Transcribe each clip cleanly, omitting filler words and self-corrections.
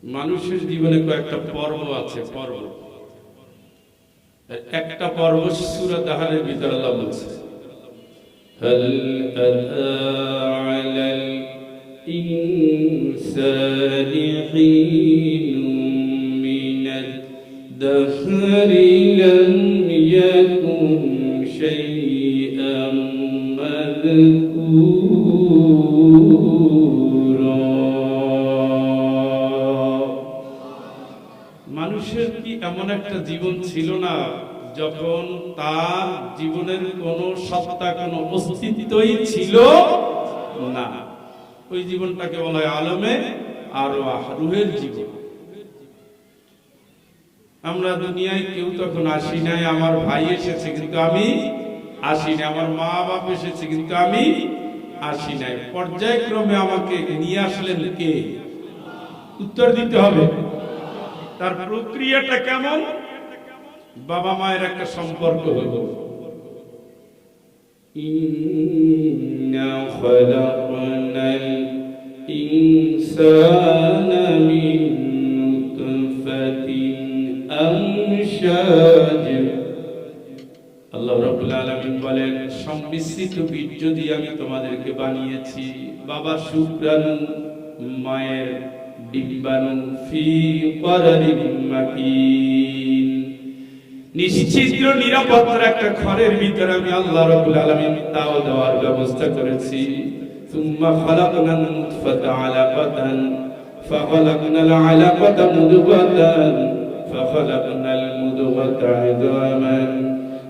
মানুষের জীবনে কয়েকটা পর্ব আছে। পর্ব একটা পর্ব সূরা দাহরের ভিতরে আল্লাহ বলছে, হাল আতা আলাল ইনসানি হিনুম মিনাদ দাহরি লাম ইয়াকুন শাইআম মাযকুরা। মানুষের কি এমন একটা জীবন ছিল না যখন তার জীবনের কোনো সত্তা, কোনো অস্তিত্বই ছিল না? ওই জীবনটাকে বলা হয় আলমে আরওয়াহ, রূহের জীবন। আমরা দুনিয়ায় কেউ তখন আসি নাই। আমার ভাই এসেছে কিন্তু আমি আসি নাই, আমার মা বাপ এসেছে কিন্তু আমি আসি নাই। পর্যায়ক্রমে আমাকে নিয়ে আসলেন কে? উত্তর দিতে হবে। তার প্রক্রিয়াটা কেমন? বাবা মায়ের একটা সম্পর্ক হলো। ইন্না খালাকনাল ইনসানা মিন নুতফাতিন আমশাজ। আল্লাহ রাব্বুল আলামিন বলেন, সংমিশ্রিত বীর্য দিয়ে আমি তোমাদেরকে বানিয়েছি। বাবার শুক্রাণু, মায়ের ডিম্বাণু, ফি করারিন মাকিন, নিশ্চিদ্র নিরাপত্তার একটা ঘরের ভিতরে আমি আল্লাহ রাব্বুল আলামিন তাও দেওয়ার ব্যবস্থা করেছি। সুম্মা খালাকনান নুতফাতা আলাকাতান ফাখালাকনাল আলাকাতা মুদগাতান ফাখালাকনাল মুদগাতা ইযামান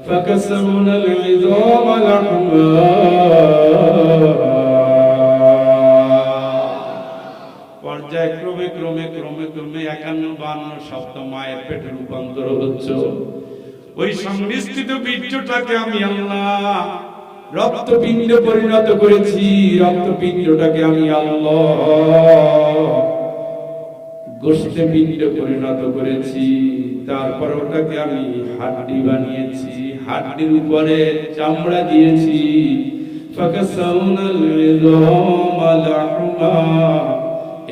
ফাকাসাওনাল ইযামা লাহমা। পর্যায়ক্রমে ক্রমে ক্রমে ক্রমে 51-52 সপ্তাহ মায়ের পেটে রূপান্তর হচ্ছে। ওই সংমিশ্রিত বীর্যটাকে আমি আল্লাহ রক্তপিণ্ড পরিণত করেছি। রক্তপিণ্ডটাকে আমি আল্লাহ গোশতে পিণ্ড পরিণত করেছি। তারপর ওটাকে আমি হাড্ডি বানিয়েছি, হাড্ডির উপরে চামড়া দিয়েছি। ফাকাসাওনাল ইযামা লাহমা,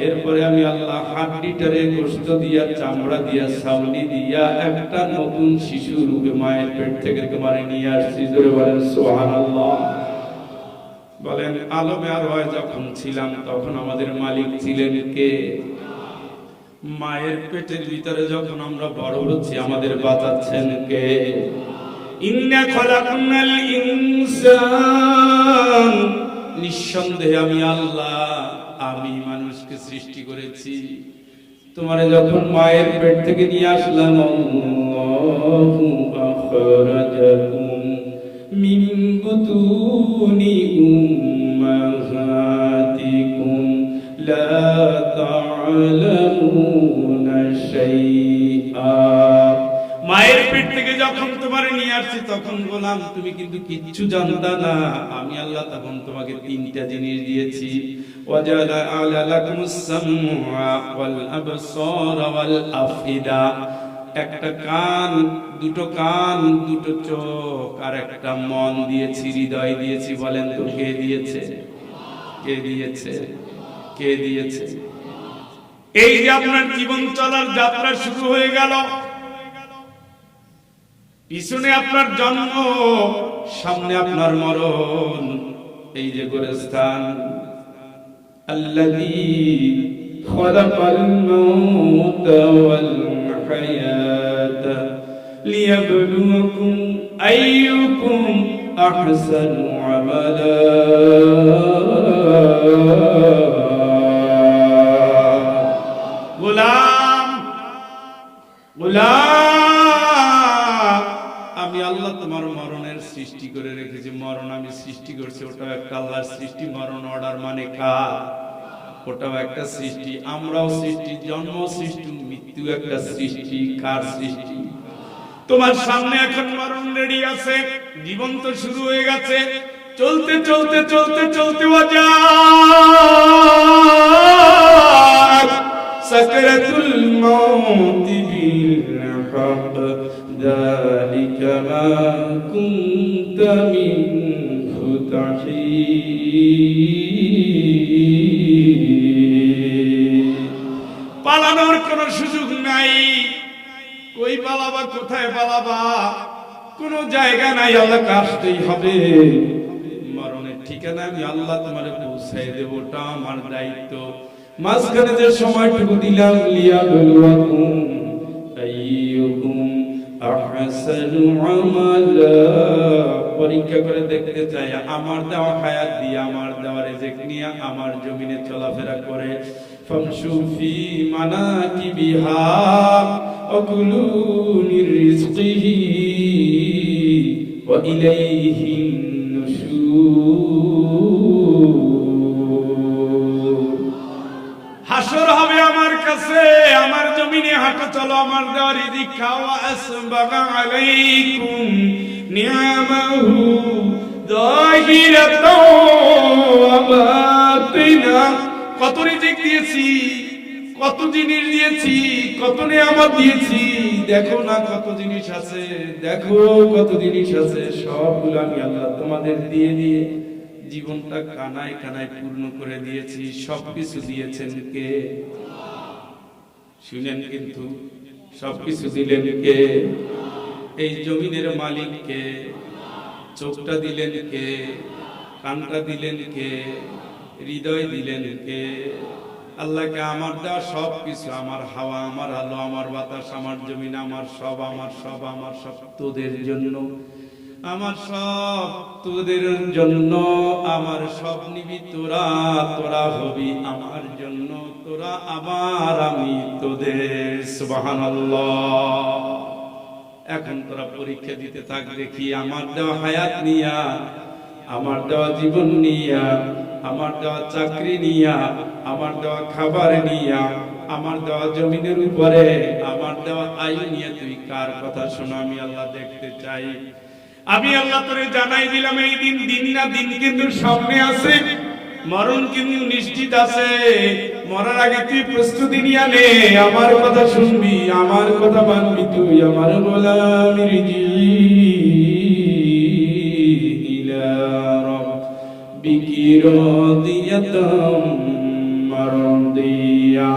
এরপরে আমি আল্লাহ হাড্ডিটারে গোশত দিয়া, চামড়া দিয়া, ছাউনি দিয়া একটা নতুন শিশু রূপে মায়ের পেট থেকে তোমারে নিয়ে আসছি। জোরে বলেন সুবহানাল্লাহ। বলেন, আলমে আরওয়াহ যখন ছিলাম তখন আমাদের মালিক ছিলেন কে? মায়ের পেটের ভিতরে যখন আমরা বড় হচ্ছি আমাদের বাঁচাচ্ছেন কে? ইন্না খালাকনাল ইনসান, নিঃসন্দেহে আমি আল্লাহ, আমি মানুষকে সৃষ্টি করেছি। তোমারে যখন মায়ের পেট থেকে নিয়ে আসলাম, আল্লাহু আখরাজাকুম মিন বুতুনি উম্মাহাতিকুম লা তা'লামুনা শাইআ। মায়ের পেট থেকে যখন তোমারে নিয়ে আসছি তখন বললাম তুমি কিন্তু কিচ্ছু জানতা না। আমি আল্লাহ তখন তোমাকে 3টা জিনিস দিয়েছি। ওয়াজালা আলাকুমুস সামআ ওয়াল আবসারা ওয়াল আফইদা, একটা কান, দুটো কান, দুটো চোখ আর একটা মন দিয়েছি, হৃদয় দিয়েছি। বলেন তো কে দিয়েছে? কে দিয়েছে? কে দিয়েছে? এই যে আপনার জীবন চলার যাত্রা শুরু হয়ে গেল, পিছনে আপনার জন্ম, সামনে আপনার মরণ, এই যে গোরস্থান। আল্লাযী খালাকাল মাউতা ওয়াল হায়াতা লিয়াবলুয়াকুম আইয়ুকুম আহসানু আমালা। গোলাম, গোলাম, আমি আল্লাহ তোমার মরণের সৃষ্টি করে রেখেছি। মরণ আমি সৃষ্টি করছি, ওটাও একটা আল্লাহর সৃষ্টি। মরণ অর্ডার মানে কার? ওটাও একটা সৃষ্টি। আমরাও সৃষ্টি, জন্ম সৃষ্টি, মৃত্যু একটা সৃষ্টি। কার সৃষ্টি? তোমার সামনে এখন মরণ রেডি আছে, জীবন তো শুরু হয়ে গেছে। চলতে চলতে চলতে চলতে সাকরাতুল মাউতি বিল হক যালিকা মা কুনতা মিনহু তাহিদ। পালানোর কোনো সুযোগ নাই। কই পালাবা, কোথায় পালাবা, কোন জায়গা নাই, আল্লাহকে আসতেই হবে। মরণের ঠিকানা আমি আল্লাহ তোমারে পৌঁছাই দেব, ওটা আমার দায়িত্ব। মাঝখানে যে সময়টুকু দিলাম, লিয়াবলুয়াকুম আইয়ুকুম আহসানু আমালা, পরীক্ষা করে দেখতে চাই আমার দেওয়া হায়াত দিয়ে, আমার দেওয়া রিজিক নিয়ে আমার জমিনে চলাফেরা করে। ফামশু ফি মানাকিবিহা ওয়া কুলু মির রিজকিহি ওয়া ইলাইহিন নুশুর। হাসর হবে আমার কাছে, আমার জমিনে হাঁটো, চলো, আমার দেওয়া রিজিক খাও। আসবাগা আলাইকুম নিআমাহু যাহিরাতাও ওয়া বাতিনা। কত রিজিক দিয়েছি, কত জিনিস দিয়েছি, কত নিয়ামত দিয়েছি, দেখো না কত জিনিস আছে, দেখো কত জিনিস আছে। সবগুলো আমি আল্লাহ তোমাদের দিয়ে দিয়ে জীবনটা কানায় কানায় পূর্ণ করে দিয়েছি। সবকিছু দিয়েছেন কে? শুনেন কিন্তু, সবকিছু দিলেন কে? এই জমিনের মালিক কে? চোখটা দিলেন কে? কানটা দিলেন কে? হৃদয় দিলেন কে? আল্লাহকে আমার দেওয়া সবকিছু, আমার হাওয়া, আমার আলো, আমার বাতাস, আমার জমিন, আমার সব, আমার সব, আমার সব তোদের জন্য, আমার সব তোদের জন্য, আমার সব নিবি তোরা, তোরা হবি আমার জন্য, তোরা আবার আমি তোদের। সুবহানাল্লাহ। এখন তোরা পরীক্ষা দিতে থাক, দেখি আমার দেওয়া হায়াত নিয়া, আমার দেওয়া জীবন নিয়া, আমার দেওয়া চাকরি নিয়া, আমার দেওয়া খাবার নিয়া, আমার দেওয়া জমিনের উপরে আমার দেওয়া আয়ু নিয়ে তুই কার কথা শোনো। আমি আল্লাহ দেখতে চাই। আমি আল্লাহ তোরে জানাই দিলাম, এই দিন, দিন না দিন কিন্তু সামনে আছে, মরণ কিন্তু নিশ্চিত আছে। মরার আগে তুই প্রস্তুতি নিয়ে নে, আমার কথা শুনবি, আমার কথা মানবি তুই, আমার গোলামির ইলা রাব্বিকি রাদিয়াতাম মারদিয়া।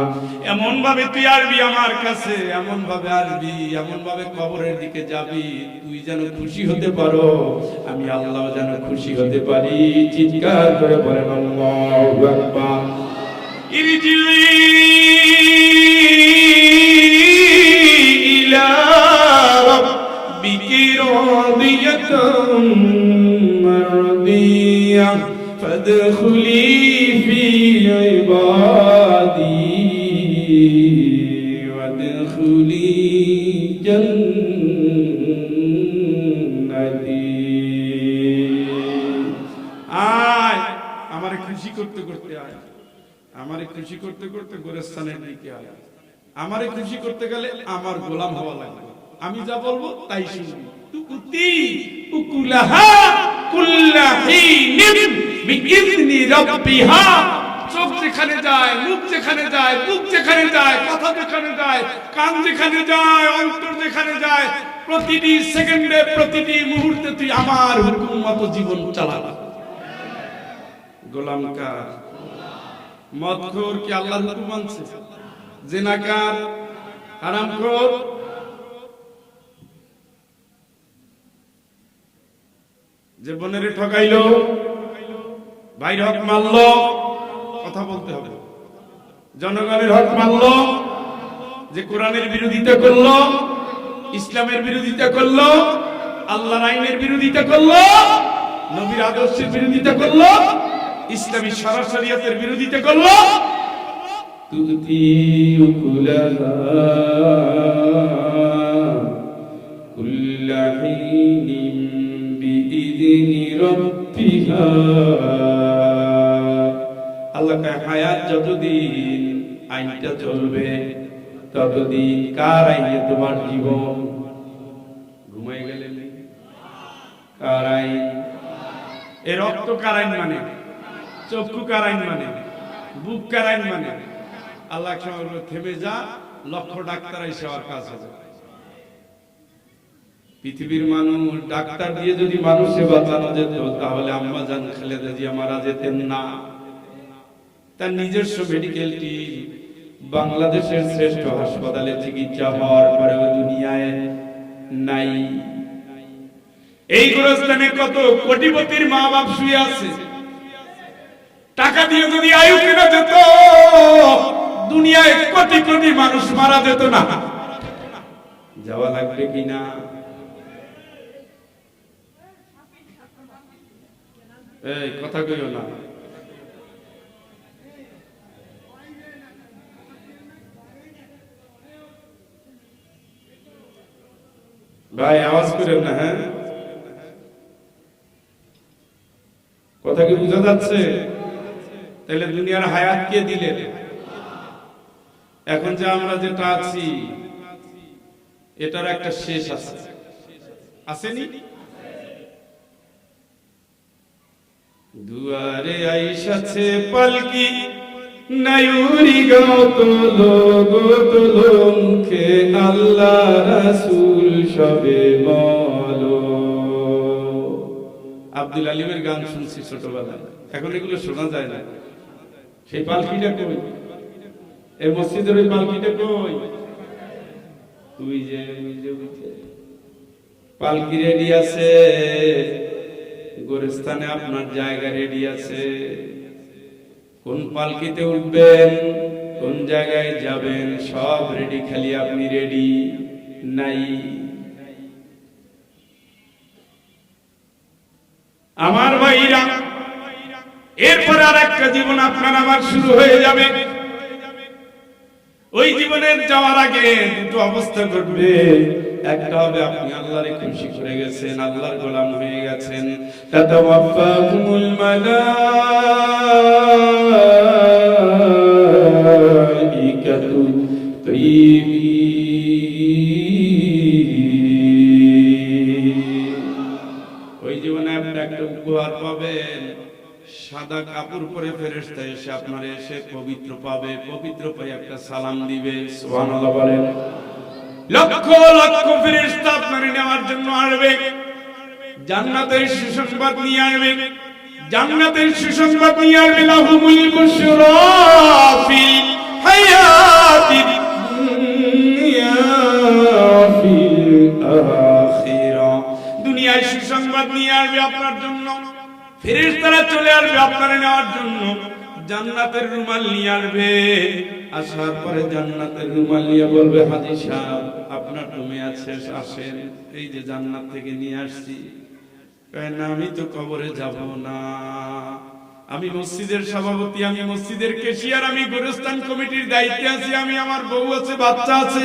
এমন ভাবে তুই আসবি আমার কাছে, এমন ভাবে আসবি, এমন ভাবে কবরের দিকে যাবি, তুই যেন খুশি হতে পারো, আমি আল্লাহ যেন খুশি হতে পারি। চিৎকার করে বলেন আল্লাহু আকবার। ইরজিই ইলা রাব্বিকি রাদিয়াতাম মারদিয়া ফাদখুলি ফি ইবাদি ওয়াদখুলি জান্নাতি। আয় আমারে খুশি করতে করতে আয়, আমারে খুশি করতে করতে গোরস্থানের দিকে আয়। আমারে খুশি করতে গেলে আমার গোলাম হওয়া লাগবে, আমি যা বলবো তাই শুনবি। তুকুতি উকুলাহা কুল্লাহিনিম বিইذনি রাব্বিহা। চোখ যেখানে যায়, মুখ যেখানে যায়, বুক যেখানে যায়, কথা যেখানে যায়, কান যেখানে যায়, অন্তর যেখানে যায়, প্রতিটি সেকেন্ডে, প্রতিটি মুহূর্তে তুই আমার হুকুম মতো জীবন চালা। গোলাম কার? মদখোর কি আল্লাহর হুকুম মানছে? জিনাকার, হারামখোর, যে বোনেরে ঠকাইলো, ভাইয়ের হক মারলো, কথা বলতে হবে। জনগণের হক মারলো, যে কোরআনের বিরোধিতা করলো, ইসলামের বিরোধিতা করলো, আল্লাহর আইনের বিরোধিতা করলো, নবীর আদর্শের বিরোধিতা করলো, ইসলামী শরিয়তের বিরোধিতা করলো, তুতি উকুলাহা কুল্লাহিনিম বিইذনি রাব্বিহা। আল্লাহকে হায়াত যতদিন আইনটা চলবে ততদিন কার আইনে তোমার জীবন? ঘুমাই গেলেন কার আইন? এ রক্ত কার আইন মানে? চক্ষু কার আইন মানে? বুক কার আইন মানে? আল্লাহ থেমে যা, লক্ষ ডাক্তার এসে আর কাজ হবে। পৃথিবীর মানুষ ডাক্তার দিয়ে যদি মানুষে বাঁচানো যেত তাহলে আম্মা জান খালেদা জিয়া মারা যেতেন না। তার নিজস্ব মেডিকেল টিম, বাংলাদেশের শ্রেষ্ঠ হাসপাতালে চিকিৎসা হওয়ার পরেও দুনিয়ায় নাই। এই গোরস্থানে কত কোটিপতির মা বাপ শুয়ে আছে, টাকা দিয়ে যদি আয়ু কেনা যেত দুনিয়ায় কোটি কোটি মানুষ মারা যেত না। যাওয়া লাগবে কিনা? এই কথা কইও না। ভাই আওয়াজ করেন না। হ্যাঁ, কথা কি বোঝা যাচ্ছে? তাহলে দুনিয়ার হায়াত কে দিলেন? এখন যে আমরা যেটা আছি এটার একটা শেষ আছে, আসেনি? দুয়ারে আইসাছে পালকি নায়ুরি গাত লোকে আল্লাহ রাসূল সবে বলো। আব্দুল আলিমের গান শুনছি ছোটবেলায়, এখন এগুলো শোনা যায় না। সেই পালকিটা কই? এই মসজিদের ওই পালকিটা কই? তুই যে পালকি রেডি আছে, গোরস্থানে আপনার জায়গা রেডি আছে। কোন পালকিতে উঠবেন, কোন জায়গায় যাবেন, সব রেডি, খালি আপনি রেডি নাই। আমার ভাইরা, এরপরে আর একটা জীবন আপনার আমার শুরু হয়ে যাবে। ওই জীবনের যাওয়ার আগে দুটো অবস্থা ঘটবে। একটা হবে আপনি আল্লাহরে খুশি করে গেছেন, আল্লাহর গোলাম হয়ে গেছেন। তাতাওয়াফাকুমুল মালাইকাতু তাইয়িবিন। ওই জীবনে আপনি একটা উপহার পাবেন, সাদা কাপড় পরে ফেরেশতা এসে আপনার এসে পবিত্র পাবে, পবিত্র পায়ে একটা সালাম দিবে। সুবহানাল্লাহ বলেন। লক্ষ লক্ষ ফেরেশতা আপনার নেওয়ার জন্য আসবে, জান্নাতের সুসংবাদ নিয়ে আসবে, জান্নাতের সুসংবাদ নিয়ে আসবে। লাহুমুল বুশরা ফিল হায়াতিদ দুনিয়া ফিল আখিরা। দুনিয়ায় সুসংবাদ নিয়ে আসবে আপনার জন্য, ফেরেশতারা চলে আসবে আপনার নেওয়ার জন্য, জান্নাতের রুমাল নিয়ে আসবে। আসার পরে জান্নাতের রুমাল নিয়ে বলবে, হাজী সাহেব আপনার রুমে আছে, আসেন, এই যে জান্নাত থেকে নিয়ে আসছি। না আমি তো কবরে যাব না, আমি মসজিদের সভাপতি, আমি মসজিদের ক্যাশিয়ার, আমি গোরস্থান কমিটির দায়িত্বে আছি, আমি আমার বউ আছে, বাচ্চা আছে।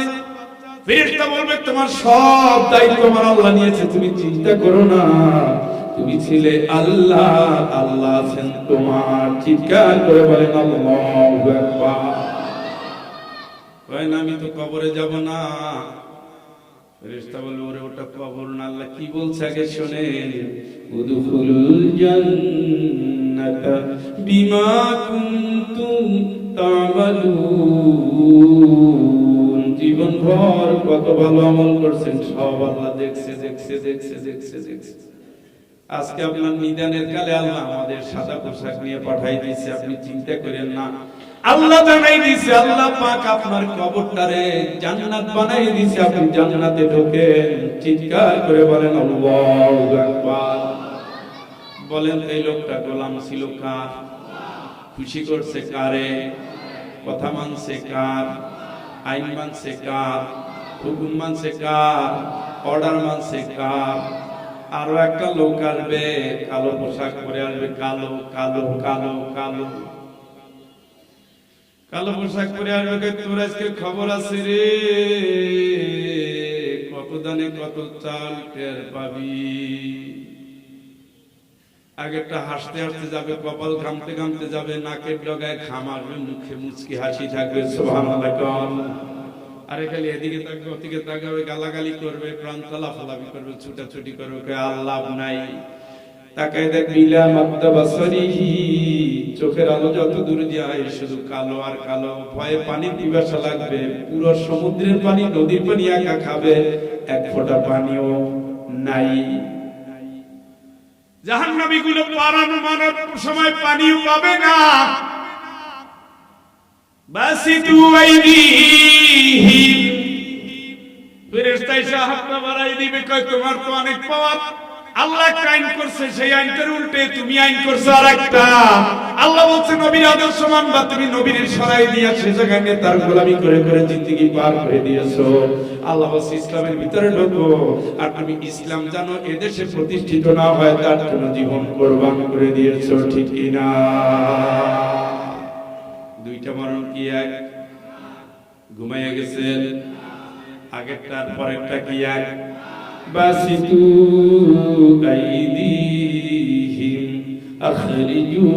ফেরেশতা বলবে, তোমার সব দায়িত্ব আমার আল্লাহ নিয়েছে, তুমি চিন্তা করো না, তুমি ছিলে আল্লাহ, আল্লাহ আছেন তোমার। চিৎকার করে বলেন আল্লাহু আকবার। আমি তো কবরে যাব না। ফেরেশতা বলবে, ওরে ওটা কবর না, আল্লাহ কি বলছে আগে শোনেন। উদখুলুল জান্নাতা বিমা কুনতুম তা'মালুন। জীবনভর কত ভালো আমল করছেন সব আল্লাহ দেখছে, দেখছে, দেখছে, দেখছে, দেখছে। আজকে আপনার নিদানের কালে আল্লাহ আমাদের সাদা পোশাক নিয়ে পাঠাই দিয়েছে, আপনি চিন্তা করেন না। আল্লাহ জানাই দিয়েছে, আল্লাহ পাক আপনার কবরটারে জান্নাত বানাই দিয়েছে, আপনি জান্নাতে ঢোকেন। চিৎকার করে বলেন আল্লাহু আকবার। বলেন, এই লোকটা গোলাম ছিল কার? খুশি করছে কারে? কথা মানছে কার? আইন মানছে কার? হুকুম মানছে কার? অর্ডার মানছে কার? আরো একটা লোক আসবে, কালো পোশাক পরে আসবে, কালো কালো কালো কালো কালো পোশাক পরে আসবে। তোর আজকে খবর আছে রে, কত দানে কত চাল টের পাবি। আগেরটা হাসতে হাসতে যাবে, কপাল ঘামতে ঘামতে যাবে, নাকের ডগায় ঘাম আসবে, মুখে মুচকি হাসি থাকবে। সুবহানাল্লাহ। আরে খালি এদিকে তাকাবে, ওদিকে তাকাবে, গালাগালি করবে, প্রাণ লাফালাফি করবে, ছুটাছুটি করবে, আল্লাহ নাই। তাকায় দেখ, বিলা মাত্তাবাসরিহি, চোখের আলো যত দূর যায় শুধু কালো আর কালো। ভয়ে পানি পিপাসা লাগবে, পুরো সমুদ্রের পানি, নদীর পানি একা খাবে, এক ফোঁটা পানিও নাই। জাহান্নামী গুলো পারানো মারার সময় পানিও পাবে না। বাসিতু আইদিহিম, ফেরেশতা এসে হাতটা বাড়াই দিবে, কয় তোমার তো অনেক পাওয়ার। আল্লাহ একটা আইন করছে, সেই আইনটার উল্টে তুমি আইন করছো আরেকটা। আল্লাহ বলছে নবীর আদর্শ মানবা, তুমি নবীর সরাই দিয়া সে জায়গায় নিয়ে তার গোলামি করে করে জিন্দেগি পার করে দিয়েছো। আল্লাহ বলছে ইসলামের ভিতরে ঢোকো, আর তুমি ইসলাম জানো এদেশে প্রতিষ্ঠিত না হয় তার জন্য জীবন কোরবান করে দিয়েছো, ঠিক কিনা? দুইটা মরণ কি এক? ঘুমাইয়া গেছেন, আগেরটার পরেরটা কি এক? বাসিতু আইদিহিম আখরিজু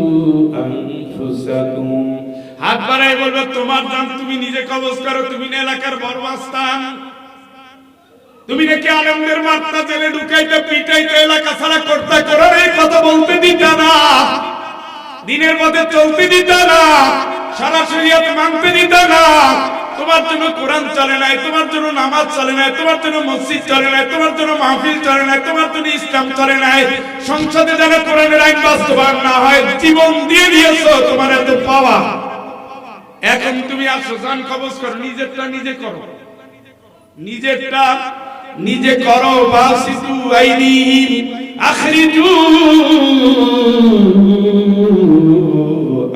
আনফুসাকুম, হাত বাড়াই বলবে তোমার জান তুমি নিজে কবজ করো। তুমি না এলাকার বড় মাস্তান, তুমি নাকি আলেমদের মাথা জেলে ঢুকাইতে পিটাইতে এলাকা ছাড়া করতে করার এই কথা বলতে দিত না, দিনের পথে চলতে দিত না, সারা শরীয়ত মানতে দিত না। তোমার জন্য কোরআন চলে নাই, তোমার জন্য নামাজ চলে নাই, তোমার জন্য মসজিদ চলে নাই, তোমার জন্য মাহফিল চলে নাই, তোমার জন্য ইসলাম চলে নাই। সংসদে যেন কোরআনের আইন বাস্তবায়ন না হয়, জীবন দিয়ে দিয়েছো, তোমার এত পাওয়া। এখন তুমি আসো, জান কবজ করো, নিজেরটা নিজে করো, নিজেরটা নিজে করো। বাসিতু আইদিহিম আখরিজু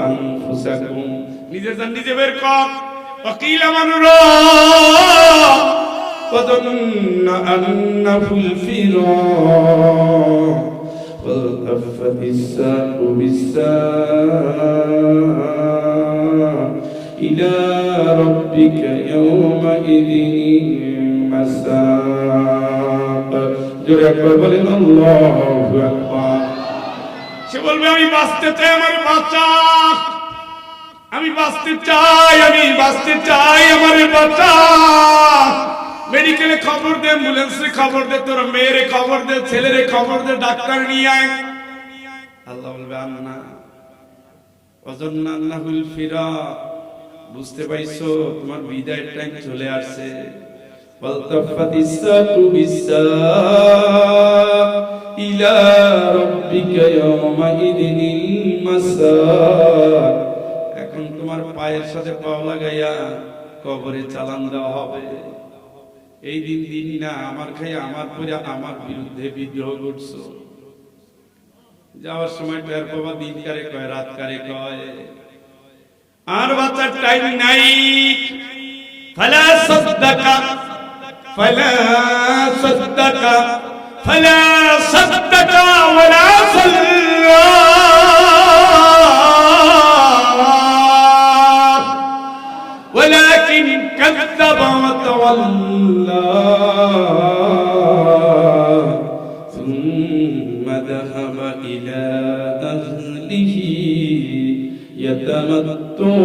আনফুসাকুম, নিজের জান নিজে বের কর। وقيل من راى وظن أنه الفراق والتفت الساق بالساق إلى ربك يومئذ المساق জোরে একবার বলেন আল্লাহু আকবার। সে বলবে আমি বাঁচতে চাই, আমার বাঁচা, আমি বাঁচতে চাই, আমি বাঁচতে চাই, আমার বাচ্চা। মেডিকেলে খবর দে, অ্যাম্বুলেন্সে খবর দে, তোর মেয়েরে খবর দে, ছেলেরে খবর দে, ডাক্তার নিয়ে আয়। আল্লাহ বলবে আন্না ওয়াজান্না আন্নাহুল ফিরাক, বুঝতে পাইছো তোমার বিদায়ের টাইম চলে আসছে। ওয়ালতাফাতিস সাকু বিসাক ইলা রাব্বিকা ইয়াওমাইদিনিল মাসাক, এখন তোমার পায়ের সাথে পাও লাগাইয়া কবরে চালান দেওয়া হবে। এই দিন দিন না আমার খাইয়া আমার পরে আমার বিরুদ্ধে বিদ্রোহ করছো। যাওয়ার সময় টের পাবা দিন কারে কয়, রাত কারে কয়। আর বাচ্চার টাইম নাই। ফালা সাদ্দাকা ফালা সাদ্দাকা ফালা সাদ্দাকা ওয়ালা সাল্লা ولكن كذب وتولى ثم ذهب إلى أهله يتمطى।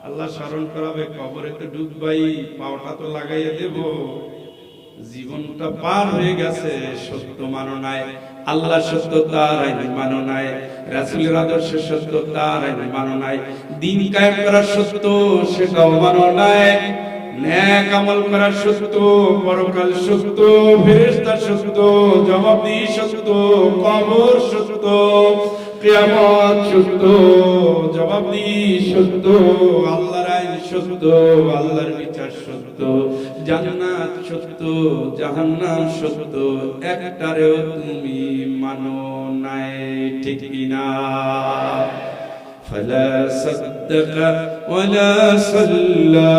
আল্লাহ স্মরণ করাবে, কবরে তো ডুববাই, পাওটা তো লাগাইয়া দেব। জীবনটা পার হয়ে গেছে, সত্য মানো নাই, আল্লাহ সত্য তার আইন মানো নাই, রাসূলের আদর্শ সত্য তার আইন মানো নাই, দিন কায়েম করার সত্য সেটাও মানো নাই, নেক আমল করার সত্য, পরকাল সত্য, ফেরেশতা সত্য, জবাবদিহি সত্য, কবর সত্য, কিয়ামত সত্য, জবাবদিহি সত্য, আল্লাহর আইন সত্য, আল্লাহর বিচার সত্য, জান্নাত সত্য, জাহান্নাম সত্য, একটারেও তুমি মানো নাই, ঠিক কিনা? ফালা সাদ্দাকা ওয়ালা সাল্লা,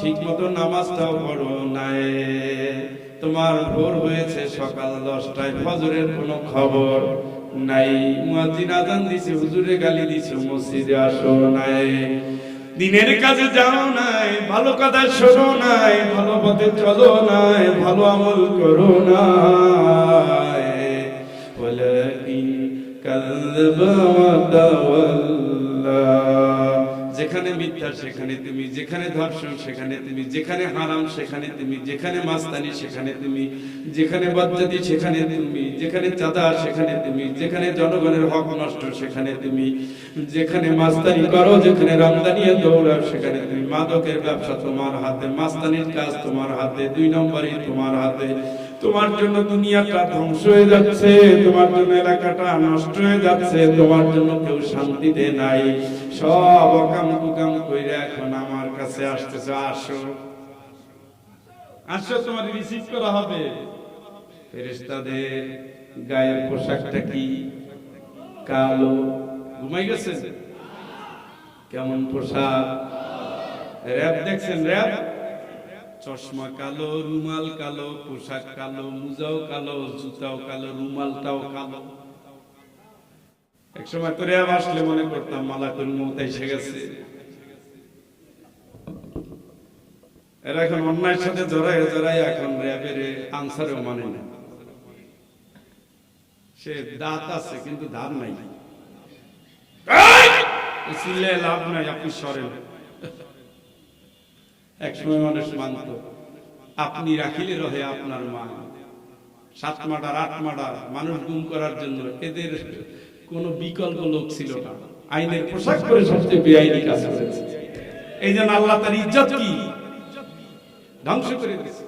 ঠিক মতো নামাজটাও পড়ো নাই। তোমার ভোর হয়েছে সকাল 10টায়, ফজরের কোনো খবর নাই। মুয়াজ্জিন আযান দিছে, হুজুরে গালি দিছে, মসজিদে আসো নাই, দিনের কাজে যাও নাই, ভালো কথা শোনো নাই, ভালো পথে চলো নাই, ভালো আমল করো নাই। ওয়ালাকিন কাযযাবা ওয়া তাওয়াল্লা, যেখানে মিথ্যা সেখানে তুমি, যেখানে ধর্ষণ সেখানে তুমি, যেখানে হারাম সেখানে তুমি, যেখানে মাস্তানি সেখানে তুমি, যেখানে বজ্জাতি সেখানে তুমি, যেখানে চাঁদা সেখানে তুমি, যেখানে জনগণের হক নষ্ট সেখানে তুমি, যেখানে মাস্তানি করো, যেখানে রামদানিয়া দৌড়াও সেখানে তুমি। মাদকের ব্যবসা তোমার হাতে, মাস্তানির কাজ তোমার হাতে, 2 নম্বরই তোমার হাতে। তোমার জন্য দুনিয়াটা ধ্বংস হয়ে যাচ্ছে, তোমার জন্য এলাকাটা নষ্ট হয়ে যাচ্ছে, তোমার জন্য কেউ শান্তিতে নাই, সব অকাম কুকাম কইরা এখন আমার কাছে আসতেছে। আসো আসো, তোমার রিসিভ করা হবে। ফেরেশতাদের গায়ের পোশাকটা কি? কালো। ঘুমাই গেছেন? কেমন পোশাক? র‍্যাব দেখছেন? র‍্যাব চশমা কালো, রুমাল কালো, পোশাক কালো, মুজাও কালো, জুতাও কালো, রুমালটাও কালো। একসময় তো র‍্যাব আসলে মনে করতাম মালাকুল মউত এসে গেছে। এরা এখন অন্যায়ের সাথে জড়ায় জড়ায় এখন র‍্যাবের আনসারও মানে না। সে দাঁত আছে কিন্তু ধার নাই, চিল্লায় লাভ নাই, আপনি সরেন। একসময় মানুষ মানত আপনি রাখিলে রহে আপনার মা। 7 মার্ডার 8 মার্ডার মানুষ গুম করার জন্য এদের কোনো বিকল্প লোক ছিল না। আইনের পোশাক পরে সবচেয়ে বেআইনি কাজ করেছে। এই জন্য আল্লাহ তার ইজ্জত কি ধ্বংস করে দিয়েছে।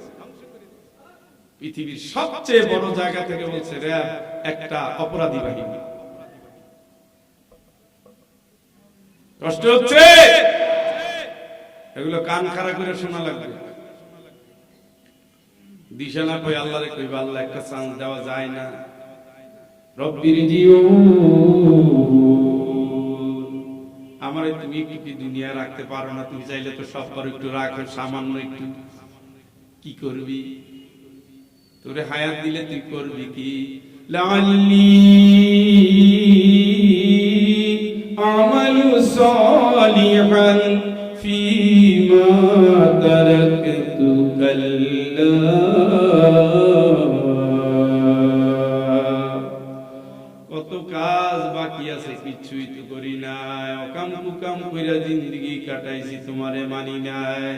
পৃথিবীর সবচেয়ে বড় জায়গা থেকে বলছে র‍্যাব একটা অপরাধী বাহিনী। কষ্ট হচ্ছে? এগুলো কান খাড়া করে শোনা লাগবে। দিশা না কই আল্লাহরে কইবা, আল্লাহ একটা চান্স দেওয়া যায় না? রব্বির জিউন, আমারে তুমি কি দুনিয়া রাখতে পারো না? তুমি চাইলে তো সব পারো, একটু রাখো, সামান্য একটু। কি করবি? তোরে হায়াত দিলে তুই করবি কি? লাআল্লি আমালু সালিহান ফীমা তারাকতু কাল্লা। কত কাজ বাকি আছে, কিছুই তো করি নাই, অকাম কুকাম কইরা জিন্দেগি কাটাইছি, তোমারে মানি নাই।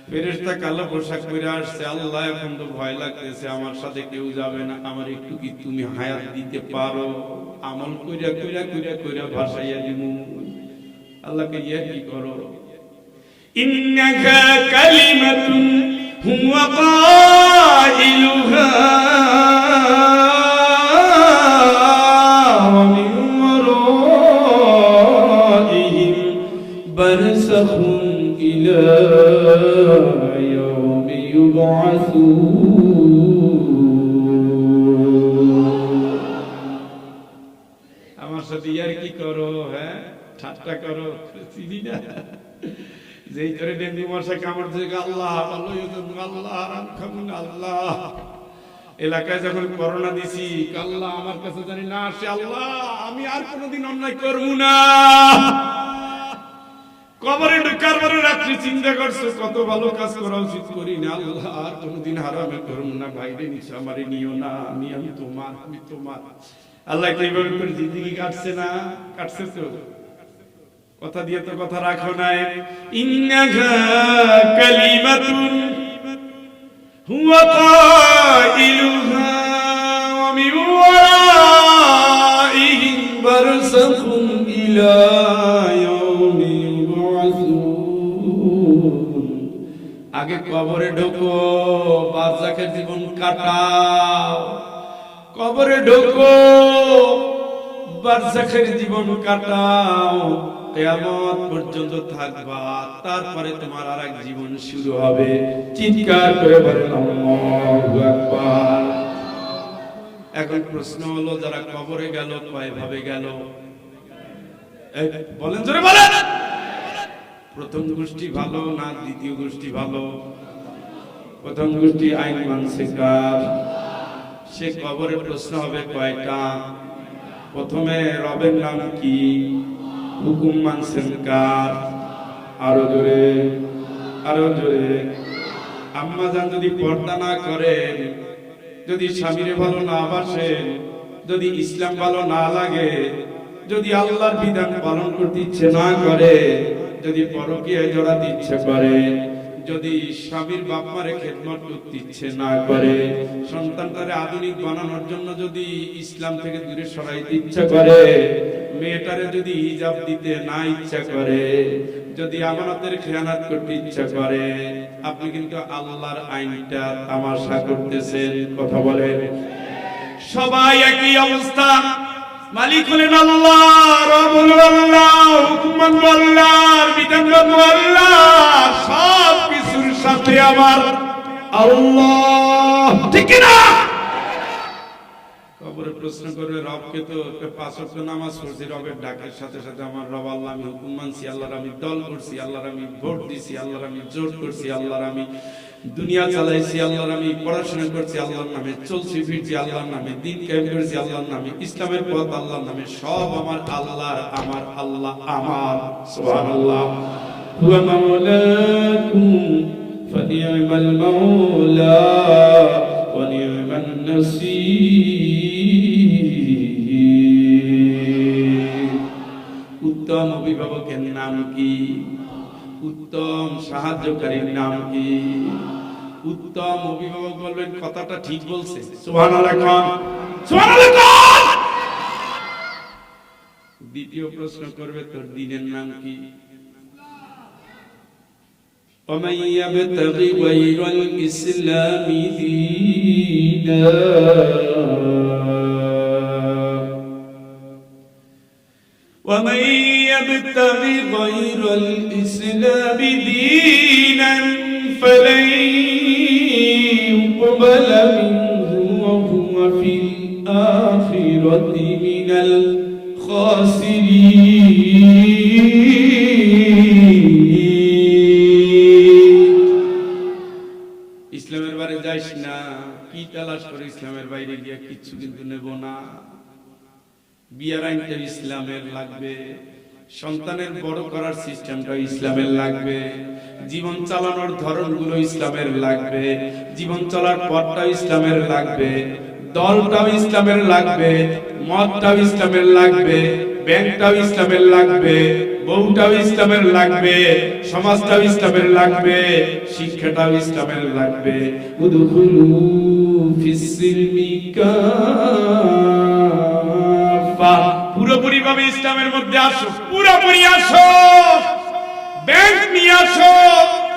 ফেরেশতা কালো পোশাক পরে আসছে। আল্লাহ এখন তো ভয় লাগতেছে, আমার সাথে কেউ যাবে না, আমার একটু কি তুমি হায়াত দিতে পারো? আমল কইরা কইরা কইরা কইরা ভাসাইয়া দিমু। আল্লাহকে ইয়া কি করো? ইন্নাকা কালিমাতুন হুয়া কাইলুহা ওয়া মিন ওয়ারাইহিম বারযাখুন ইলা ইয়াউমি ইউবআসুন। আমার সাথে ইয়ার কি করো? হ্যাঁ, ঠাট্টা করো? চিনি না যেই ধরে ডেঙ্গু মশা কামড় থেকে আল্লাহ ভালোই আল্লাহ আরাম খাবো না আল্লাহ। এলাকায় যখন করোনা দিছি, আল্লাহ আমার কাছে জানি না আসে, আল্লাহ আমি আর কোনোদিন অন্যায় করবো না। কবরে ঢুকার পরে রাত্রি চিন্তা করছো কত ভালো কাজ করা উচিত, করি না, আল্লাহ আর কোনোদিন হারামে করবো না, ভাইরে নিছো আমারে নিও না, আমি তোমার, আমি তোমার। আল্লাহ এইভাবে করে জিন্দেগি কাটছে না? কাটছে তো। কথা দিয়ে তো কথা রাখো নাই। ইন্নাহা কালিমাতুন হুয়া কাইলুহা ওয়া মিন ওয়ারাইহিম বারযাখুন ইলা ইয়াউমি ইউবআসুন। আগে কবরে ঢোকো, বারযাখের জীবন কাটাও। কবরে ঢোকো, বারযাখের জীবন কাটাও, কিয়ামত পর্যন্ত থাকবা, তারপরে তোমার আরেক জীবন শুরু হবে। চিৎকার করে বলেন আল্লাহু আকবার। এখন প্রশ্ন হলো, যারা কবরে গেল কয় ভাবে গেল? বলেন, জোরে বলেন। প্রথম গোষ্ঠী ভালো না দ্বিতীয় গোষ্ঠী ভালো? প্রথম গোষ্ঠী আইন মানছে কার? সে কবরে প্রশ্ন হবে কয়টা? প্রথমে রবের নাম কি? হুকুম মানছেন কার? আরো জোরে, আরো জোরে। আম্মা জান যদি পর্দা না করেন, যদি স্বামীরে ভালো না বাসেন, যদি ইসলাম ভালো না লাগে, যদি আল্লাহর বিধান পালন করতে ইচ্ছে না করে, যদি পরকীয়ায় জড়াতে ইচ্ছে করে, যদি স্বামীর বাপ মারে খেদমত করতে ইচ্ছে না করে, সন্তানটারে আধুনিক বানানোর জন্য যদি ইসলাম থেকে দূরে সরাইতে ইচ্ছা করে, মেয়েটারে যদি হিজাব দিতে না ইচ্ছা করে, যদি আমানতের খেয়ানত করতে ইচ্ছা করে, আপনি কিন্তু আল্লাহর আইনটা তামাশা করতেছেন। কথা বলেন। সবাই একই অবস্থা। মালিক হলেন আল্লাহ, রব হলেন আল্লাহ, হুকুমান আল্লাহ, বিধান আল্লাহ, সব কিছুর সাথে আমার আল্লাহ। ঠিক না? কবরে প্রশ্ন করবে, রবকে তো 5 ওয়াক্ত নামাজ পড়ছি, রবের ডাকের সাথে সাথে আমার রব আল্লাহ, আমি হুকুম মানছি, আল্লাহর আমি দল করছি, আল্লাহর আমি ভোট দিছি, আল্লাহর আমি জোট করছি, আল্লাহর আমি দুনিয়া চালাইছি, আল্লাহর আমি পড়াশোনা করছি, আল্লাহর নামে চলছি ফিরছি, আল্লাহর নামে দিন কায়েম করেছি, আল্লাহর নামে ইসলামের পথ, আল্লাহর নামে সব আমার আল্লাহ, আমার আল্লাহ আমার। সুবহানাল্লাহ। হুয়া মাওলাকুম ফানি'মাল মাওলা ওয়া নি'মান নাসীর। উত্তম অভিভাবকের নাম কি? উত্তম সাহায্যকারীর নাম কি? উত্তম অভিভাবক বলবেন কথাটা ঠিক বলছে। সুবহানাল্লাহ খান, সুবহানাল্লাহ খান। দ্বিতীয় প্রশ্ন করবে, তোর দ্বীনের নাম কি? ومن يبتغي غير الإسلام دينا ومن يبتغي غير الإسلام دينا فلن يقبل منه وهو في الآخرة من الخاسرين। ইসলামের বাইরে যাইস না। কি তালাশ করে ইসলামের বাইরে গিয়ে? কিচ্ছু কিন্তু নেব না। বিয়ার আইনটা ইসলামের লাগবে, সন্তানের বড় করার সিস্টেমটা ইসলামের লাগবে, জীবন চালানোর ধরনগুলো ইসলামের লাগবে, জীবন চলার পথটা ইসলামের লাগবে, দলটাও ইসলামের লাগবে, মতটাও ইসলামের লাগবে, ব্যাংকটাও ইসলামের লাগবে, বউটাও ইসলামের লাগবে, সমাজটাও ইসলামের লাগবে, শিক্ষাটাও ইসলামের লাগবে। উদখুলু ফিস সিলমি কাফা। পুরোপুরি ভাবে ইসলামের মধ্যে আসো, পুরোপুরি আসো। ব্যাংক নিয়ে আসো,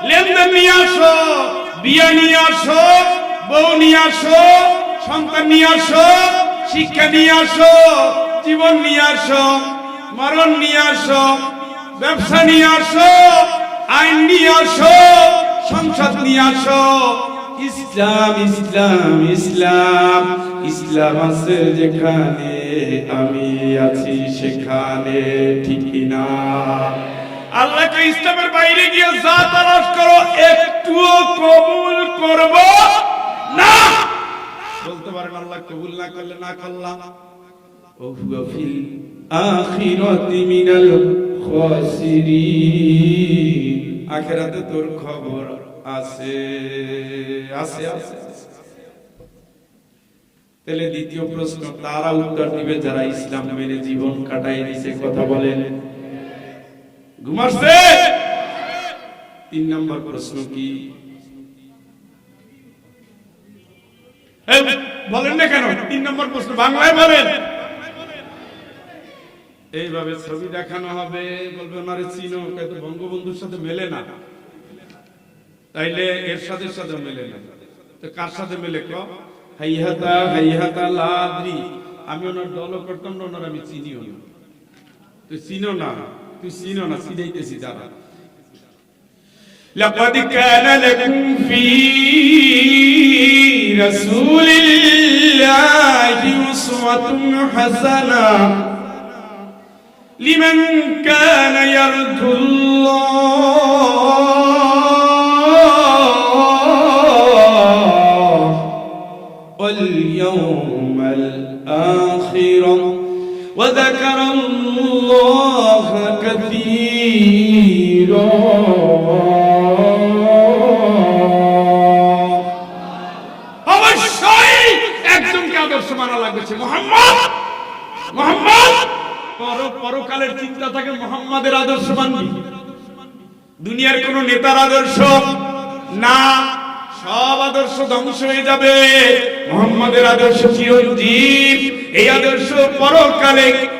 লেনদেন নিয়ে আসো, বিয়ে নিয়ে আসো, বউ নিয়ে আসো, সন্তান নিয়ে আসো, শিক্ষা নিয়ে আসো, জীবন নিয়ে আসো, মরণ নিয়ে আসো, ব্যবসা নিয়ে আসো, আইন নিয়ে আসো, সংসদ নিয়ে আসো। ইসলাম ইসলাম ইসলাম ইসলাম আছে যেখানে, আমি আছি সেখানে। ঠিক না? আল্লাহকে ইসলামের বাইরে গিয়ে যা তালাশ করো, একটুও কবুল করব না। বলতে পারেন আল্লাহ কবুল না করলে না করলাম। ও হুয়া ফিল আখিরাতি মিনাল খাসিরিন। আখিরাতে তোর খবর আছে আছে আছে। তাহলে দ্বিতীয় প্রশ্ন, তারা উত্তর দিবে যারা ইসলাম মেনে জীবন কাটাই দিছে। কথা বলেন। ঘুমাচ্ছে? 3 নম্বর প্রশ্ন কি? বলেন না কেন? 3 নম্বর প্রশ্ন বাংলায় বলেন। এইভাবে ছবি দেখানো হবে, বলবে ওনারে চিনো, কিন্তু বঙ্গবন্ধুর সাথে মেলে না, তাইলে এর সাথে মেলে না, তো কার সাথে মেলে? হাইহাতা হাইহাতা লাদ্রি। আমি ওনার দল করতাম না, ওনার আমি চিনিও না। তুই চিনো না, তুই চিনো না, চিনাইতেছি যারা। লাকাদ কানা লাকুম ফি রাসূলিল্লাহি উসওয়াতুন হাসানা লিমান কানা ইয়ারজুল্লাহ ওয়াল ইয়াওমাল আখির ওয়া যাকারাল্লাহা কাসীরা। অবশ্যই একজনকে আদর্শ মানা লাগবে, মুহাম্মদ। মুহাম্মদ পরকালের চিন্তা থাকে, মুহাম্মাদের আদর্শ মানবি। দুনিয়ার কোন নেতার আদর্শ না, সব আদর্শ ধ্বংস হয়ে যাবে। মুহাম্মাদের আদর্শ চিরঞ্জীব। এই আদর্শ পরকালে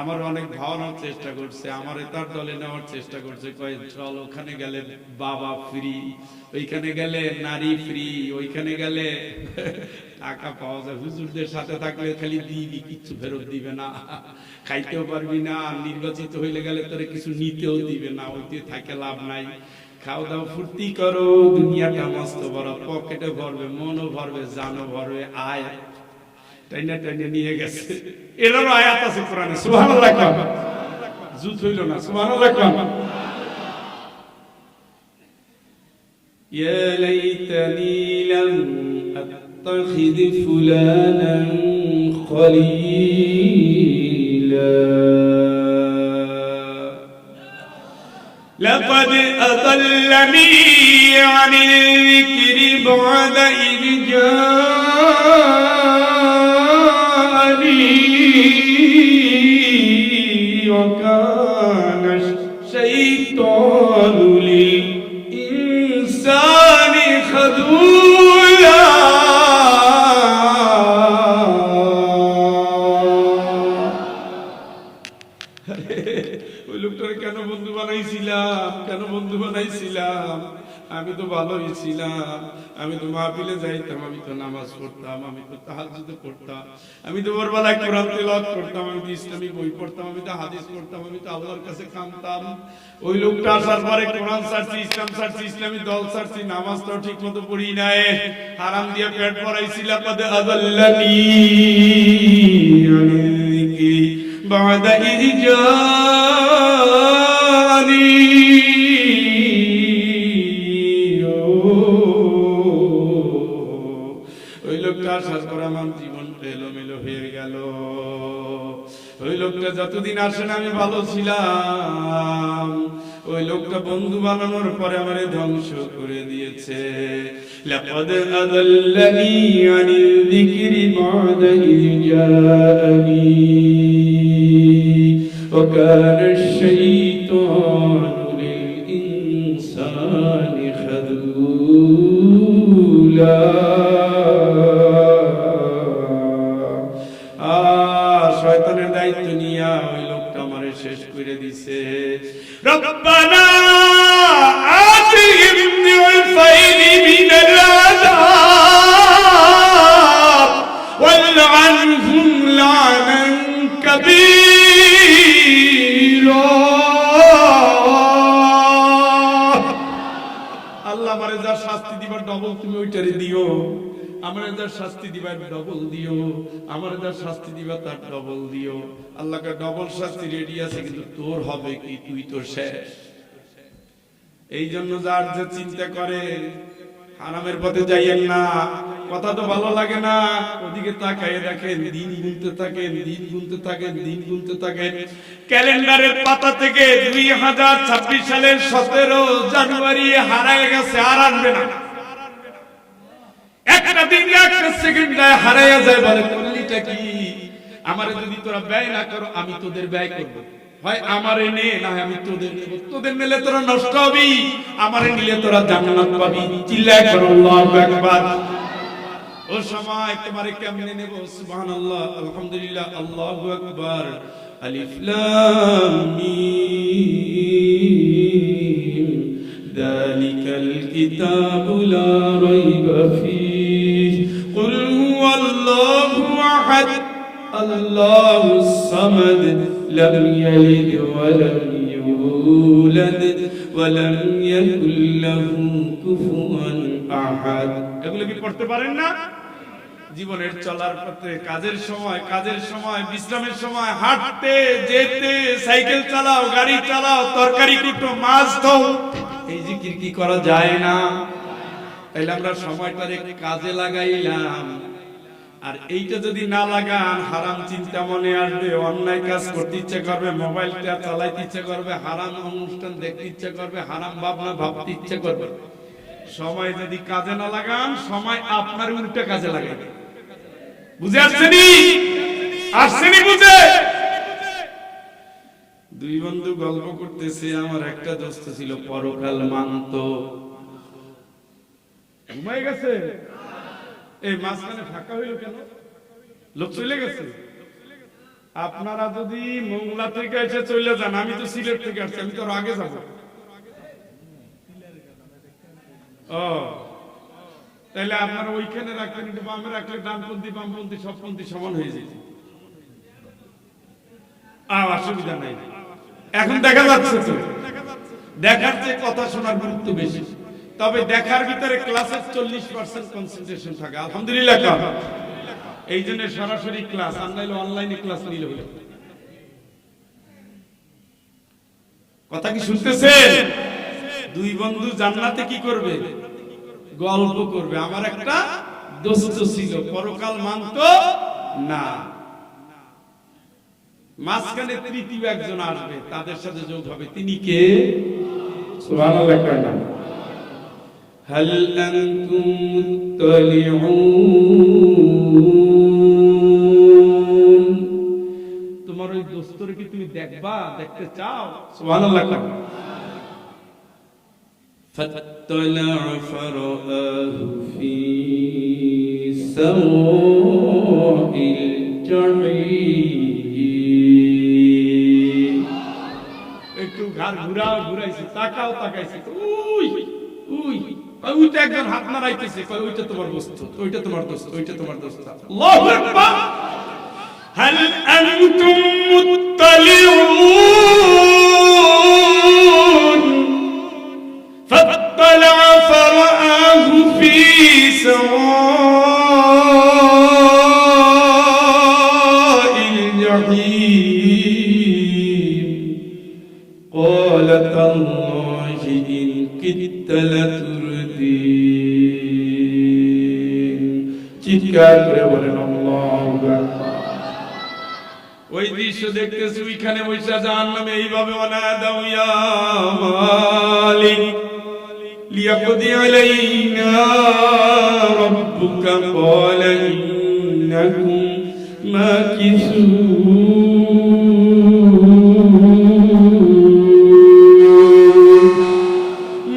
আমার অনেক ভাওনার চেষ্টা করছে, আমার তার দলে নেওয়ার চেষ্টা করছে, কয় চল ওখানে গেলে বাবা ফ্রি, ওইখানে গেলে নারী ফ্রি, ওইখানে গেলে টাকা পাওয়া যায়, হুজুরদের সাথে থাকলে খালি দিবি, কিচ্ছু ফেরত দিবে না, খাইতেও পারবি না, নির্বাচিত হইলে গেলে তোরে কিছু নিতেও দিবে না, ওইতে থাকে লাভ নাই, খাও দাও ফুর্তি করো, দুনিয়াটা মস্ত বড়, পকেটে ভরবে, মনও ভরবে, জানও ভরবে, আয় টাইনা টাইনা নিয়ে গেছে। এরও আয়াত আছে কোরআনে, সুবহানাল্লাহ কম জুত হইল না, সুবহানাল্লাহ কম। ইয়া লাইতানি লাম আত্তাখিদ ফুলানান খলিলা লাকাদ আদাল্লানি আনিল যিকরি বা'দা ইয وكان الشيطان للإنسان خذولا ওই লোকটারে কেন বন্ধু বানাইছিলাম, কেন বন্ধু বানাইছিলাম? আমি তো ভালোই ছিলাম, আমি তো মাহফিলে যাইতাম, আমি তো নামাজ পড়তাম, আমি তো তাহাজ্জুদ পড়তাম, আমি তো ভোরবেলায় কোরআন তেলাওয়াত করতাম, আমি তো ইসলামিক বই পড়তাম, আমি তো হাদিস পড়তাম, আমি তো আল্লাহর কাছে কাঁদতাম। ওই লোকটা আসার পরে কোরআন ছাড়ছি, ইসলাম ছাড়ছি, ইসলামী দল ছাড়ছি, নামাজটাও ঠিক মতো পড়ি নাই, হারাম দিয়ে পেট ভরাইছিলাম। قد أضلني عن الذكر بعد إذ جاءني আমার জীবন এলোমেলো হয়ে গেল। ওই লোকটা যতদিন আসেন আমি ভালো ছিলাম, ওই লোকটা বন্ধু বানানোর পরে আমারে ধ্বংস করে দিয়েছে। লাকাদ আদাল্লানি আনিল যিকরি বা'দা ইয জাআনি ওয়া কানা আশ-শাইতানু লিল ইনসানি খাযুলা। শয়তানের দায়িত্ব নিয়া ওই লোকটা আমারে শেষ করে দিছে। রব্বানা আতিহিম দি'ফাইনি মিনাল আযাব ওয়ালআনহুম লা'নান কাবীরা। আল্লাহ আমারে যা শাস্তি দিবার ডবল তুমি ওইটারে দিও, আমার যা শাস্তি দিবার ডবল দিও, আমার যা শাস্তি দিবা তার ডবল দিও। আল্লাহকে ডবল শাস্তি রেডি আছে, কিন্তু তোর হবে কি? তুই তো শেষ। এই জন্য যার যে চিন্তা করে হারামের পথে যাইয়েন না। কথা তো ভালো লাগে না, ওদিকে তাকায় দেখেন, দিন গুনতে থাকেন, দিন গুনতে থাকেন, দিন গুনতে থাকেন। ক্যালেন্ডারের পাতা থেকে 2026 সালের 17 জানুয়ারি হারায় গেছে, আর আসবে না। একটা দিন একটা সেকেন্ডে হারায়া যায়, বলে করলিটা কি? আমারে যদি তোরা ব্যয় না করো আমি তোদের ব্যয় করব। হয় আমারে নে, না আমি তোদের নেব। তোদের নিলে তোরা নষ্ট হবি, আমারে নিলে তোরা জান্নাত পাবি। চিল্লায় করো আল্লাহু আকবার। ও সময় তোমারে কেমনে নেব? সুবহানাল্লাহ, আলহামদুলিল্লাহ, আল্লাহু আকবার। আলিফ লাম মিম যালিকাল কিতাবু লা রাইবা ফীহি কুল হুয়াল্লাহু আহাদ আল্লাহুস সামাদ লাম ইয়ালিদ ওয়া লাম ইউলাদ ওয়া লাম ইয়াকুল লাহু কুফুয়ান আহাদ। এগুলো কি পড়তে পারেন না? জীবনের চলার পথে, কাজের সময়, বিশ্রামের সময়, হাঁটতে যেতে, সাইকেল চালাও, গাড়ি চালাও, তরকারি কুটো, মাছ ধো, এই জিকির কি করা যায় না? তাইলে আমরা সময়টারে কাজে লাগাইলাম। আর এইটা যদি না লাগান, হারাম চিন্তা মনে আসবে, অন্যায় কাজ করতে ইচ্ছা করবে, মোবাইলটা চালাইতে ইচ্ছা করবে, হারাম অনুষ্ঠান দেখতে ইচ্ছা করবে, হারাম ভাবনা ভাবতে ইচ্ছা করবে। সময় যদি কাজে না লাগান, সময় আপনার উল্টা কাজে লাগাবে। বুঝে আসছেনি? আসছেনি বুঝে? দুই বন্ধু গল্প করতেছে। আমার একটা দোস্ত ছিল পরকাল মানত। ঘুমাই গেছে, এই মাঝখানে ফাঁকা হইল কেন? লোক চলে গেছে। আপনারা যদি মোংলা থেকে এসে চলে যান, আমি তো সিলেট থেকে আসছি, আমি তো আগে যাবো। ও তাহলে আপনারা ওইখানে রাখলেন, বামে রাখলে ডানপন্থী বামপন্থী সবপন্থী সমান হয়ে যেত। অসুবিধা নাই। এখন দেখা যাচ্ছে তো, দেখার চেয়ে কথা শোনার গুরুত্ব বেশি। তবে দেখার ভিতরে ক্লাসের 40% কনসেন্ট্রেশন থাকে, আলহামদুলিল্লাহ। এই জন্য সরাসরি ক্লাস, আর নাইলে অনলাইনে ক্লাস নিলে হলো। কথা কি শুনতেছেন? দুই বন্ধু জান্নাতে কি করবে? গল্প করবে। আমার একটা দোস্ত ছিল, পরকাল মানতো না। মাঝখানে তৃতীয় একজন আসবে, তাদের সাথে যোগ হবে। তিনি কে? সুবহানাল্লাহ কয়না। হাল আনতুম মুত্তালিউন, তোমার ওই দোস্তরে কি তুমি দেখবা, দেখতে চাও? সুবহানাল্লাহ কয়না। فاطلع فرآه في سواء الجحيم। একটু ঘাড় ঘুরাইছে, তাকাও তাকাইছে, উই উই ওইটা একজন হাত নাড়াইতেছে, কয় ওইটা তোমার দোস্ত, ওইটা তোমার দোস্ত, ওইটা তোমার দোস্ত। আল্লাহু আকবার। হাল আনতুম মুত্তালিউন فاطلع فرآه في سواء الجحيم قال تالله إن كدت لتردين। চিৎকার করে বলেন আল্লাহু আকবার। ওই দৃশ্য দেখতেছি, ওইখানে বৈশা জাহান্নামে এইভাবে ওয়ানাদাউ ইয়া মালিক লিয়াকদি আলাইনা রাব্বুকা ক্বালা ইন্নাকুম মাকিসুন।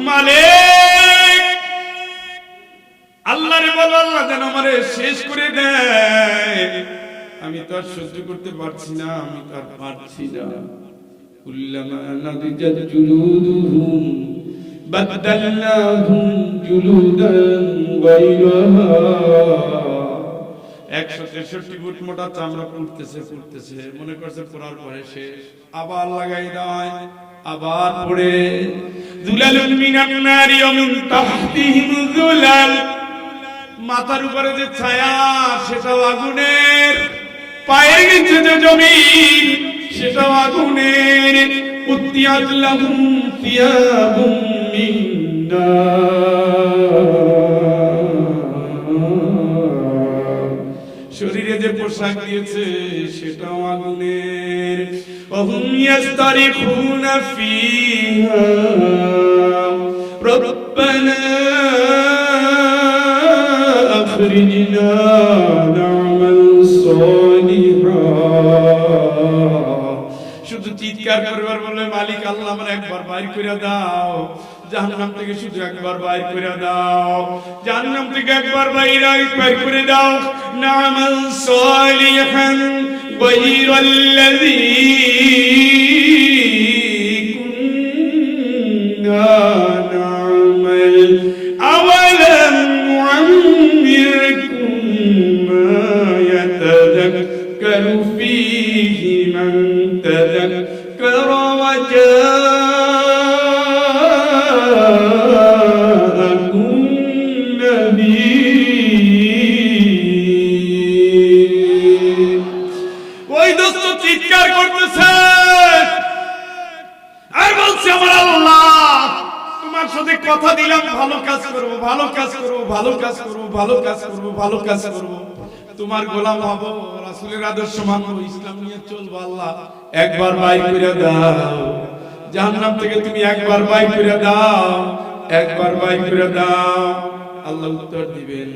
মালিক আল্লাহরে বল, আল্লাহ যেন আমারে শেষ করে দেয়, আমি তো আর সহ্য করতে পারছি না, আমি তো আর পারছি না। কুল্লামা নাদিজাত জুলুদুহুম বাদদালনাহুম জুলুদান গায়রাহা। 163 ফুট মোটা চামড়া পুড়তেছে, মনে করছে পোড়ার পরে শেষ, আবার লাগাই দেয়, আবার পড়ে। যুলালুন মিনান নারি ওয়া মিন তাহতিহিম যুলাল, মাথার উপরে যে ছায়া সেটাও আগুনের, পায়ের নিচে যে জমিন সেটাও আগুনের। উতিয়াত লাহুম থিয়াবুম মিন নার, শরীরে যে পোশাক দিয়েছে সেটাও আগুনের। ওহুম ইয়াস্তারিখুনা ফিহা রব্বানা আখরিজনা না'মাল সালিহা। শুধু চিৎকার করবার বলে, মালিক আল্লাহ আমার একবার বাইর করে দাও জাহান্নাম থেকে, শুধু একবার বাইর করে দাও জাহান্নাম থেকে, একবার বাইর করে দাও। না'মাল সালিহান গায়রাল্লাযী কুন্না না'মাল আওয়ালাম নু'আম্মিরকুম মা ইয়াতাযাক্কারু ফীহি মান তাযাক্কারা ওয়া জাআকুম নাযীর। ওই দোস্ত চিৎকার করতেছে আর বলছে, আমার আল্লাহ তোমার সাথে কথা দিলাম, ভালো কাজ করব, ভালো কাজ করব, ভালো কাজ করব, ভালো কাজ করব, ভালো কাজ করব, তোমার গোলাম হব, রাসূলের আদর্শ মানব, ইসলাম নিয়ে চলবো। আল্লাহ একবার বাইর করে দাও জাহান্নাম থেকে, তুমি একবার বাইর করে দাও, একবার বাইর করে দাও। আল্লাহ উত্তর দিবেন,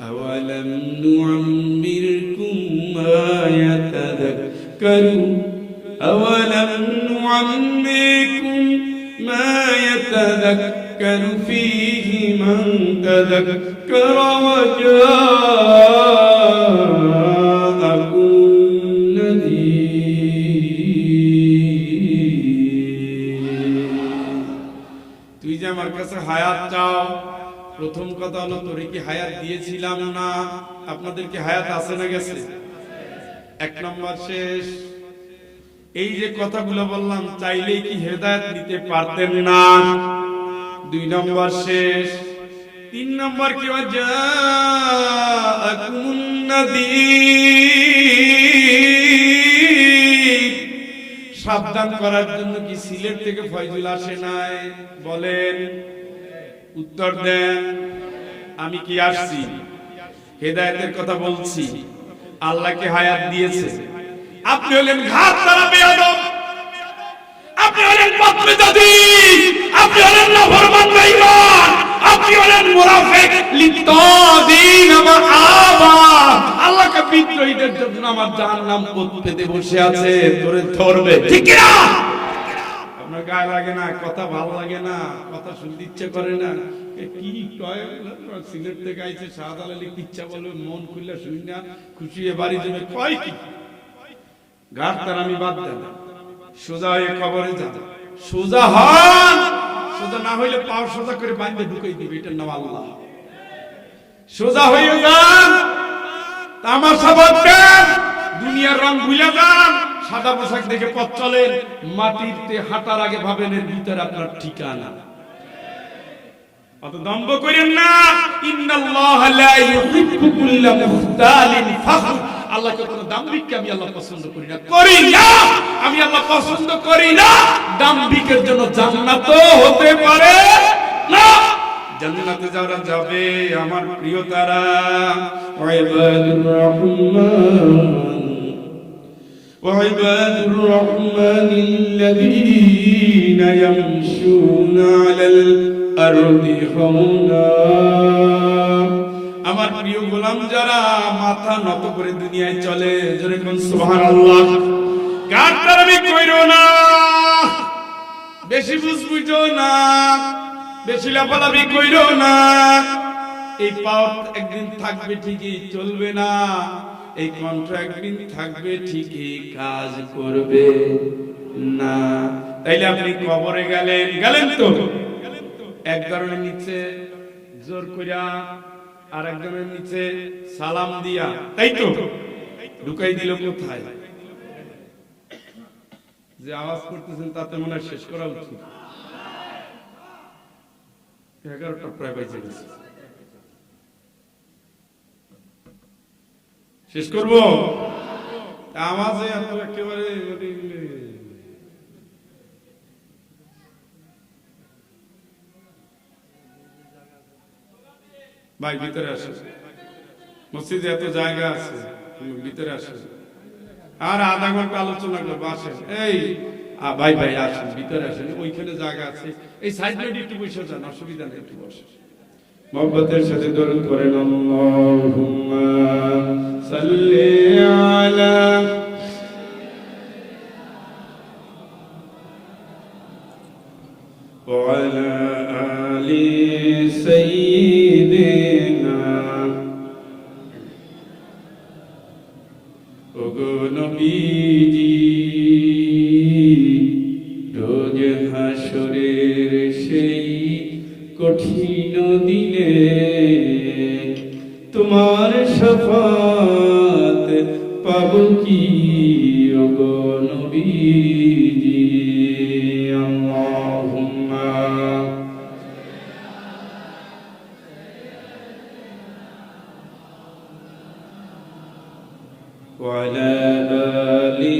আওয়ালাম নুআম্মিরকুম মা ইয়াতাযাক্কারু, আওয়ালাম নুআম্মিরকুম মা ইয়াতাযাক্কারু ফীহি মান তাযাক্কারা ওয়া জাআকুম নাযীর। কাছে হায়াত চাও, প্রথম কথা হলো তোরে কি হায়াত দিয়েছিলাম না? আপনাদের কি হায়াত আছে না গেছে? এক নম্বর শেষ। এই যে কথাগুলো বললাম, চাইলেই কি হেদায়েত নিতে পারতেন না? দুই নম্বর শেষ। তিন নম্বর কি জাআকুমুন নাযীর, সাবধান করার জন্য কি সিলেট থেকে ফয়জুল আসে নাই? বলেন, উত্তর দেন। আমি কি আসছি? হেদায়েতের কথা বলছি। আল্লাহকে হায়াত দিয়েছে। আপনি হলেন ঘাত তারা বেয়াদব, আপনি হলেন বদমেজাজি, আপনি হলেন নাফরমান বেঈমান, আপনি হলেন মুনাফিক লিতাদিন মা আবা। আল্লাহকে বিদ্রোহীদের জন্য আমার জাহান্নাম পথ পেতে বসে আছে, তোরে ধরবে। ঠিক কি না? আপনার গায়ে লাগে না? কথা ভালো লাগে না? কথা শুনতে ইচ্ছে করে না? কি কয় সিলেট থেকে আইছে শাহজালাল আলী কিচ্ছা বলবে, মন খুলে শুই না, খুশি হয়ে বাড়ি যাবে। কয় কি ঘাট তার? আমি বাদ দেন, সোজা হয়ে কবরে যান। সোজা হন, সোজা না হইলে পাও সোজা করে বাঁধে ঢুকাই দিবে, এটার নাম আল্লাহ। সোজা হয়ে যান, তামাশা বাদ দেন, দুনিয়ার রং ভুলে যান, সাদা পোশাক দেখে পথ চলেন, মাটিতে হাঁটার আগে ভাবেন এর ভিতরে আপনার ঠিকানা। অত দম্ভ করেন না। ইন্নাল্লাহ লা ইউহিব্বু কুল্লা মুখতালিন ফাখর। আল্লাহকে কোনো দাম্ভিককে আমি আল্লাহ পছন্দ করি না, করি না। আমি আল্লাহ পছন্দ করি না। দাম্ভিকের জন্য জান্নাতও হতে পারে না। জান্নাতে যারা যাবে আমার প্রিয় তারা ইবাদুর রহমান وعباد الرحمن الذين يمشون على الأرض هونا। আমার প্রিয় গোলাম যারা মাথা নত করে দুনিয়ায় চলে, জোরে কোন সুবহানাল্লাহ। গাদ্দারি কইরো না, বেশি বুঝবুঝো না, বেশি লাফালাফি কইরো না। এই পাওয়ার একদিন থাকবে ঠিকই, চলবে না। এই কন্ট্রাক্ট একদিন থাকবে ঠিকই, কাজ করবে না। তাইলে আপনি কবরে গেলেন তো এক ধরনের নিচে জোর কইরা, আর একজনের নিচে সালাম দিয়া, তাই তো ঢুকাই দিল কোথায়? যে আওয়াজ করতেছেন তাতে মনে হয় শেষ করা উচিত। 11টা প্রায় বাজে গেছে, শেষ করব। আওয়াজে একেবারে ভাই ভিতরে আসে, মসজিদে এত জায়গা আছে, ভিতরে আসে। আর আধা ঘন্টা আলোচনা করবো, আসেন। এই ভাই ভাই আসেন, ভিতরে আসেন, ওইখানে জায়গা আছে। এই সাইড লাইট একটু বসে যান, অসুবিধা নেই, একটু বসে মোহব্বতের সাথে দরুদ করেন। আল্লাহুম্মা সাল্লি আলা ওয়া আলা আলি সাইয়্যিদিনা। ওগো নবীজি, রোজ হাসরের সেই কঠিন দিনে তোমার শাফাত পাবো কি ওগো নবীজি। আল্লাহুম্মা ওয়া আলা আলি।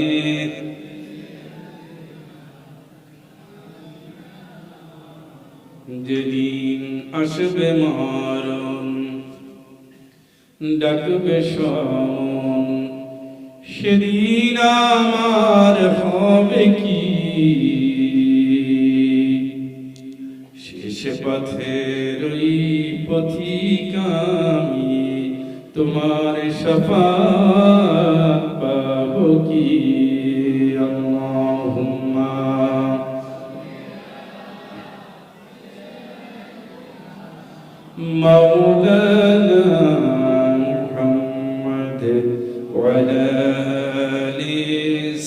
যেদিন আসবে মরণ, ডাকবে শরণ, সেদিন আমার হবে কি? শেষ পথের ওই পথিকা আমি, তোমার শাফাত পাবো কি? আল্লাহুম্মা مولانا محمد وعلى آل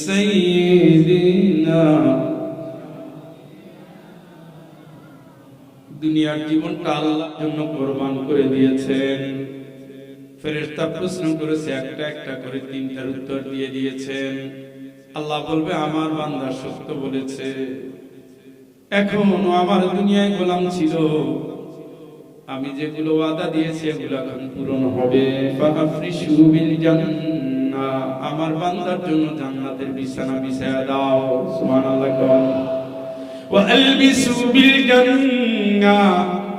سيدنا দুনিয়ার জীবনটা আল্লাহর জন্য কোরবান করে দিয়েছেন। ফেরেশতা প্রশ্ন করেছে, একটা একটা করে তিনটার উত্তর দিয়ে দিয়েছেন। আল্লাহ বলবে আমার বান্দা সত্য বলেছে, এখনো আমার দুনিয়ায় গোলাম ছিল, আমি যেগুলো ওয়াদা দিয়েছি এগুলো এখন পূরণ হবে। ফাফরিশু বিল জান্নাহ, আমার বান্দার জন্য জান্নাতের বিছানা বিছায়া দাও। সুবহানাল্লাহ। ওয়া আলবিসু বিল জান্নাহ,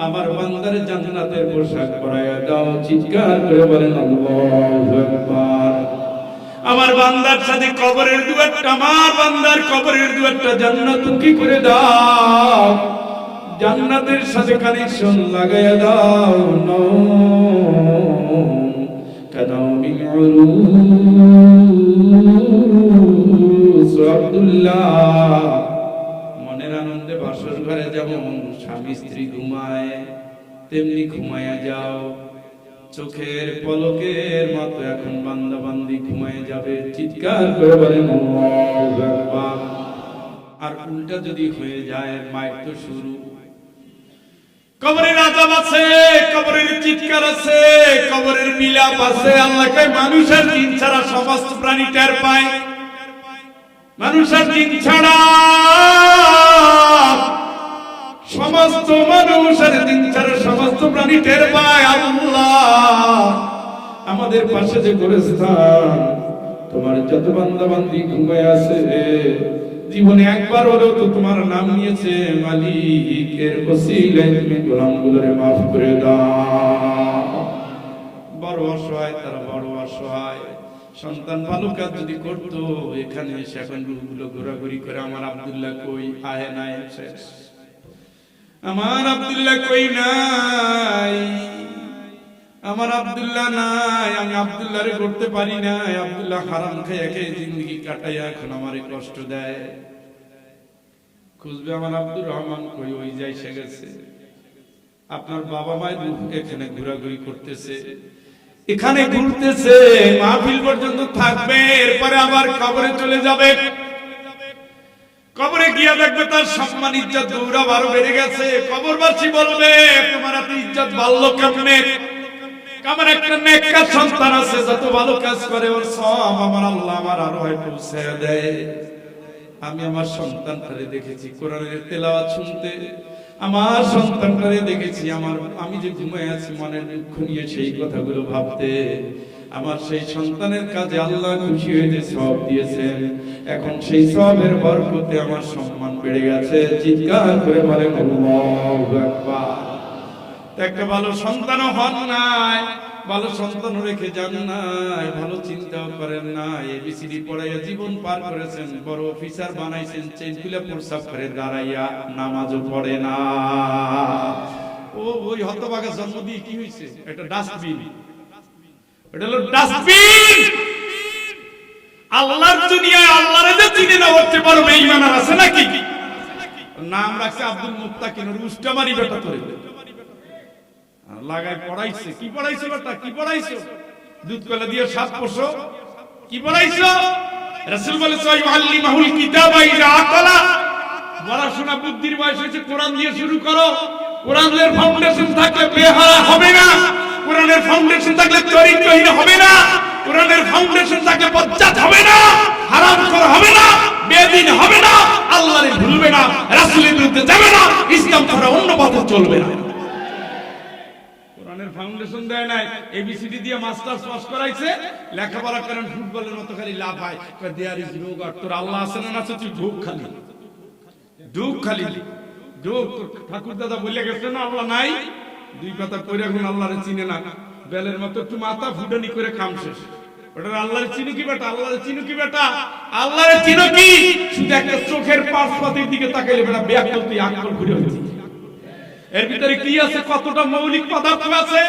আমার বান্দার জান্নাতের পোশাক পরায়া দাও। চিৎকার করে বলেন আল্লাহু আকবার। আমার বান্দার সাথে কবরের দুয়ারটা, আমার বান্দার কবরের দুয়ারটা জান্নাতমুখী করে দাও, জান্নাতের সাথে কানেকশন লাগায়া দাও। কানাউমিন উরুস আব্দুল্লাহ, মনের আনন্দে বাসর ঘরে যেমন স্বামী স্ত্রী ঘুমায় তেমনি ঘুমায়া যাও। চোখের পলকের মতো এখন বান্দা বান্দি ঘুমায় যাবে। চিৎকার করে বলেন আল্লাহু আকবার। আর উল্টা যদি হয়ে যায়, মায়ের তো শুরু, কবরের আযাব আছে, কবরের চিৎকার আছে, কবরের বিলাপ আছে। আল্লাহ কয় মানুষের জিন ছাড়া সমস্ত প্রাণী টের পায়, মানুষের জিন ছাড়া সমস্ত মানুষের জিন ছাড়া সমস্ত প্রাণী টের পায়। আল্লাহ আমাদের পাশে যে গোরস্থান, তোমার যত বান্দা বান্দি ঘুমায় আছে, জীবনে একবার হলেও তো তোমার নাম নিয়েছে, মালিকের ওসিলায় তুমি গোলামগুলোরে মাফ করে দাও। বড় অসহায় তারা, বড় অসহায়। সন্তান ভালো কাজ যদি করতো, এখানে এসে এখন রূপগুলো ঘোরাঘুরি করে আমার আব্দুল্লাহ কই, আহে নাই শেষ, আমার আব্দুল্লাহ কই নাই, আমার আব্দুল্লাহ নাই, আমি আব্দুল্লাহরে করতে পারি না। আব্দুল্লাহ হারাম খাইয়া খেয়ে জিন্দগি কাটাইয়া এখন আমারে কষ্ট দেয়। খুঁজবে আমার আব্দুর রহমান কই, ওই যাই সে গেছে। আপনার বাবা মায়ের রূপ এখানে ঘোরাঘুরি করতেছে, এখানে ঘুরতেছে, মাহফিল পর্যন্ত থাকবে, এরপরে আবার কবরে চলে যাবে। কবরে গিয়া দেখবে তার সম্মান ইজ্জত গৌরব আরো বেড়ে গেছে। কবরবাসী বলবে তোমার এত ইজ্জত বাড়লো কেমনে? আমার একটা নেককার সন্তান আছে, যত ভালো কাজ করে ওর সব আমার আল্লাহ আমার আরো হয় পৌঁছায়া দেয়। আমি আমার সন্তানটারে দেখেছি কোরআনের তেলাওয়াত শুনতে, আমার সন্তানটারে দেখেছি আমি যে ঘুমায় আছি মনের দুঃখ নিয়ে সেই কথাগুলো ভাবতে। আমার সেই সন্তানের কাজে আল্লাহ খুশি হয়ে যে সওয়াব দিয়েছেন, এখন সেই সওয়াবের বরকতে আমার সম্মান বেড়ে গেছে। চিৎকার করে বলেন আল্লাহু আকবার। একটা ভালো সন্তানও হন নাই, ভালো সন্তান রেখে যান নাই, ভালো চিন্তাও করেন না, এবিসিডি পড়াইয়া জীবন পার করেছেন, বড় অফিসার বানাইছেন, চেইন খুলে প্রস্রাব করে দাঁড়াইয়া নামাজও পড়ে না। ওই হতভাগা জন্ম দিয়ে কি হয়েছে? এটা ডাস্টবিন, এটা হলো ডাস্টবিন। আল্লাহর দুনিয়ায় আল্লাহরে যে চিনে না হতে পারো বেঈমান আছে নাকি? নাম রাখছে আব্দুল মুত্তাকিন, উস্টামারি বেটা তোরে লাগায় পড়াইছে। কি পড়াইছো বেটা? কি পড়াইছো? দুধ কলা দিয়ে সাত পোষো, কি পড়াইছো? রাসূল বলেছে ইউআল্লিমাহুল কিতাবা ইযা আকালা, পড়াশোনা বুদ্ধির বয়স হয়েছে, কোরআন দিয়ে শুরু করো। কোরআনের ফাউন্ডেশন থাকলে বেহারা হবে না, কোরআনের ফাউন্ডেশন থাকলে চরিত্রহীন হবে না, কোরআনের ফাউন্ডেশন থাকলে বজ্জাত হবে না, হারামখোর হবে না, বেদিন হবে না, আল্লাহরে ভুলবে না, রাসূলের বিরুদ্ধে যাবে না, ইসলাম ছাড়া অন্য পথে চলবে না। কোরআনের ফাউন্ডেশন দেয় নাই, এবিসিডি দিয়ে মাস্টার্স পাস করাইছে, লেখাপড়া করেন ফুটবলের মতো খালি লাভ হয়। দেয়ার ইজ নো গড, তোর আল্লাহ আছে না আছে? তুই ঢুক খালি, ঢুক খালি ঢুক। ঠাকুর দাদা বলে গেছে না আল্লাহ নাই, দুই কথা পড়ে এখন আল্লাহরে চিনে না, বেলের মতো একটু মাথা ফুটানি করে কাম শেষ। ওটা আল্লাহরে চিনো কি বেটা? আল্লাহরে চিনো কি বেটা? আল্লাহরে চিনো কি? শুধু একটা চোখের পাশপাতির দিকে তাকাইলে বেটা বেয়াক্কেল তুই আকল ঘুরে হয়েছিস। এর ভিতরে কি আছে? কতটা মৌলিক পদার্থ আছে।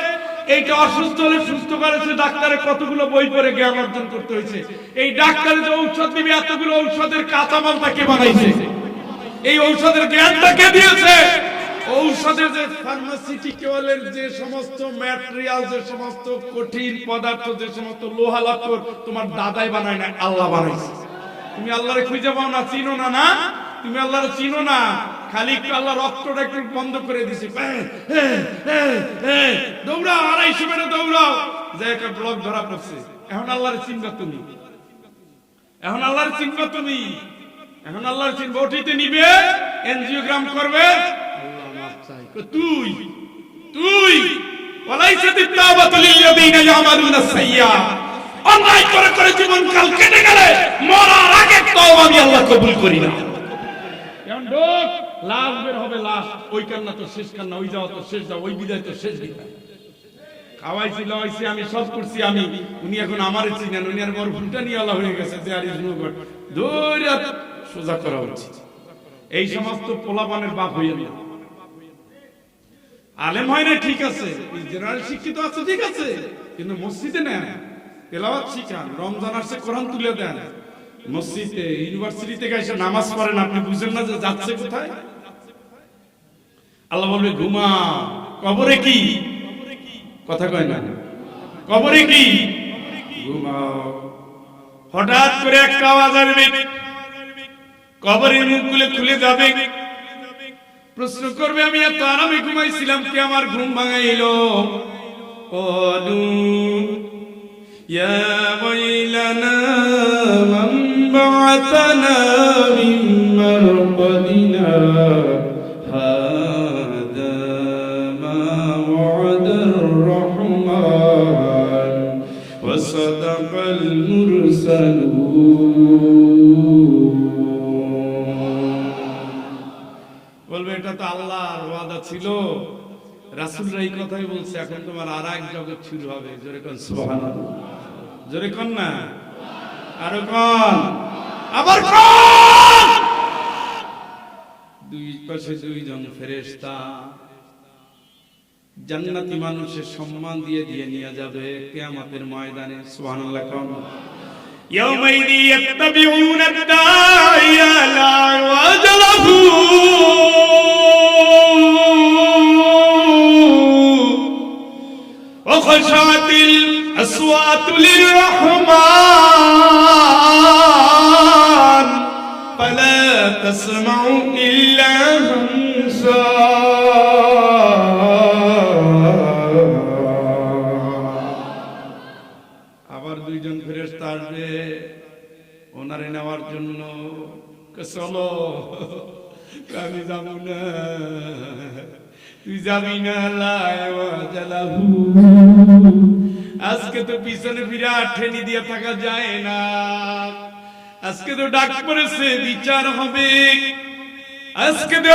এইটা অসুস্থ হলে সুস্থ করেছে ডাক্তারে, কতগুলো বই পড়ে জ্ঞান অর্জন করতে হয়েছে। এই ডাক্তারে যে ঔষধ দিবে, এতগুলো ঔষধের কাঁচামালটা কে বানাইছে? এই ঔষধের জ্ঞানটা কে দিয়েছে? ঔষধের যে ফার্মাসিউটিক্যালের যে সমস্ত ম্যাটেরিয়াল, যে সমস্ত কঠিন পদার্থ, যে সমস্ত লোহা লাকড় তোমার দাদাই বানায় না, আল্লাহ বানাইছে। তুমি আল্লাহরে খুঁজে পাও না, চিনো না, না তুমি আল্লাহরে চিনো না। খালি একটু আল্লাহ রক্তটা একটু বন্ধ করে দিছে, দৌড়াও 250 মিটার দৌড়াও, যে একটা ব্লক ধরা পড়ছে। এখন আল্লাহর চিন্তা তুমি, এখন আল্লাহর চিন্তা তুমি, এখন আল্লাহর চিন্তা ওটিতে নিবে, এনজিওগ্রাম করবে, আল্লাহ মাফ চাই। তুই তুই ওয়ালাইসাতিত তাওবাতু লিল্লাযিনা ইয়ামালুনা সাইয়্যাত, অন্যায় করে করে জীবন কাল কেটে গেলে মরার আগে তওবা আমি আল্লাহ কবুল করি না। এখন লোক লাশ বের হবে, লাশ, ওই কান্না তো শেষ কান্না, ওই যাওয়া তো শেষ যাওয়া, ওই বিদায় তো শেষ বিদায়। খাওয়াইছি লাইছি আমি সব করছি আমি, উনি এখন আমারে চিনেন, উনি আর বড় ফুলটা নিয়ে আল্লাহ হয়ে গেছে, দেয়ার ইজ নো গড, দৌড়া সোজা করা উচিত। এই সমস্ত পোলাপানের বাপ হইয়া না। আলেম হয় না ঠিক আছে, জেনারেল শিক্ষিত আছে ঠিক আছে, কিন্তু মসজিদে নেন, তেলাওয়াত শিখান, রমজান আসছে কোরআন তুলে দেন, মসজিদে ইউনিভার্সিটি থেকে এসে নামাজ পড়েন, আপনি বুঝেন না যে যাচ্ছে কোথায়? আল্লাহ বলবে ঘুমা, কবরে কি কথা কয় না, কবরে কি ঘুমাও। হঠাৎ করে একটা আওয়াজ আসবে, কবরের মুখগুলো খুলে যাবে, প্রশ্ন করবে আমি এত আরামে ঘুমাইছিলাম, কি আমার ঘুম ভাঙাইলো? ক্বালু ইয়া ওয়াইলানা মান বা'আতানা মিন মারকাদিনা হাযা মা ওয়া'দার রাহমান ওয়া সাদাকাল মুরসালুন। বলবে এটা তো আল্লাহর ওয়াদা ছিল, রাসূলরা এই কথাই বলছে, এখন তোমার আরেক জগৎ শুরু হবে। জোরে কোন সুবহানাল্লাহ, জোরে কোন না, আরো কোন, আবার কোন। দুই পাশে দুইজন ফেরেশতা জান্নাতি মানুষের সম্মান দিয়ে দিয়ে নিয়ে যাবে কিয়ামতের ময়দানে। সুবহানাল্লাহ কোন। ইয়াউমাইযি ইয়াত্তাবিউনা আদ-দাইয়া লা ওয়াজা লাহু وخشعت الأصوات للرحمن فلا تسمع إلا همسا। আবার দুইজন ফেরেশতা আসবে ওনারে নেওয়ার জন্য, চলো, আমি যাব না, তুই যাবি না, আজকে তো পিছনে ফিরে ঠেনি দিয়ে থাকা যায় না, আজকে তো ডাক পড়েছে, বিচার হবে, আজকে তো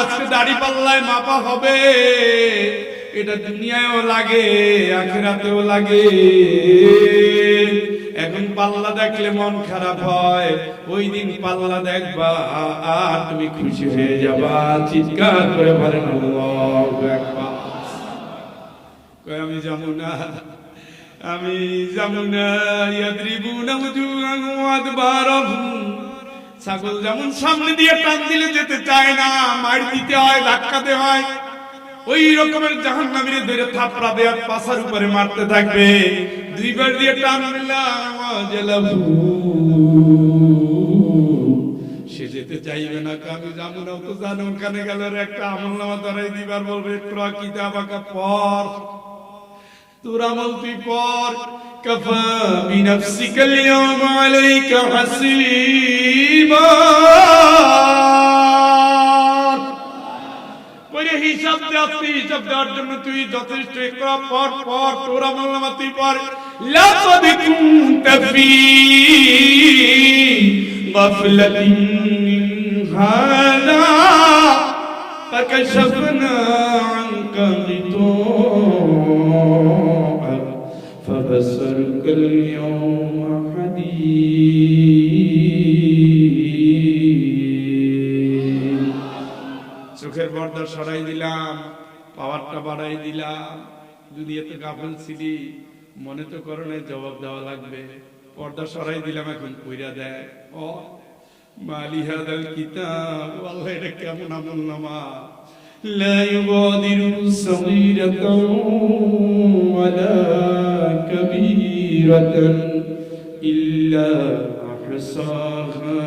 আজকে দাড়ি পাল্লায় মাপা হবে। এটা দুনিয়ায়ও লাগে, আখিরাতেও লাগে। এখন পাল্লা দেখলে মন খারাপ হয়, ওই দিন পাল্লা দেখবা আর তুমি খুশি হয়ে যাবা, চিৎকার করে বলেন আল্লাহু আকবার। কই আমি যাবো না, আমি যাবো না। ইয়াদরিবুনা উজুহাহুম ওয়া আদবারহুম, ছাগল যেমন সামনে দিয়ে টান দিলে যেতে চায় না, মার দিতে হয়, ধাক্কাতে হয়, ওই রকমের জাহান্নামীরে ধরে থাপড়াবে আর পাছার উপরে মারতে থাকবে। দুইবার দিয়ে টান দিলাম, সে যেতে চাইবে না, আমি যাবো না। তো জানো ওখানে গেল একটা আমলনামা ধরাই দিবার, বলবে ইকরা কিতাবাকা, পড়, তোর আমল তুই পড়। কাফা বিনাফসিকা আল-ইয়াওমা আলাইকা হাসিবা, ওরে হিসাব দেওয়াতে, হিসাব দেওয়ার জন্য তুই যথেষ্ট। ইকরা, পড় পড়, তোর আমলনামা তুই পড়। লাকাদ কুনতা ফী গাফলাতিন মিন হাযা ফাকাশাফনা আনকা গিতাআক ফাবসারুকা আল-ইয়াওমা হাদীদ। চোখের পর্দা সরাই দিলাম, পাওয়ারটা বাড়াই দিলাম। দুনিয়াতে গাফেল ছিলি, মনে তো করো না জবাব দেওয়া লাগবে। পর্দা সরাই দিলাম, এখন কইরা দেয়। ও মালি হাদাল কিতাব, আল্লাহ এটা কেমন আমলনামা, লা ইউগাদিরু সগীরাতান ওয়ালা কাবীরাতান ইল্লা আহসাহা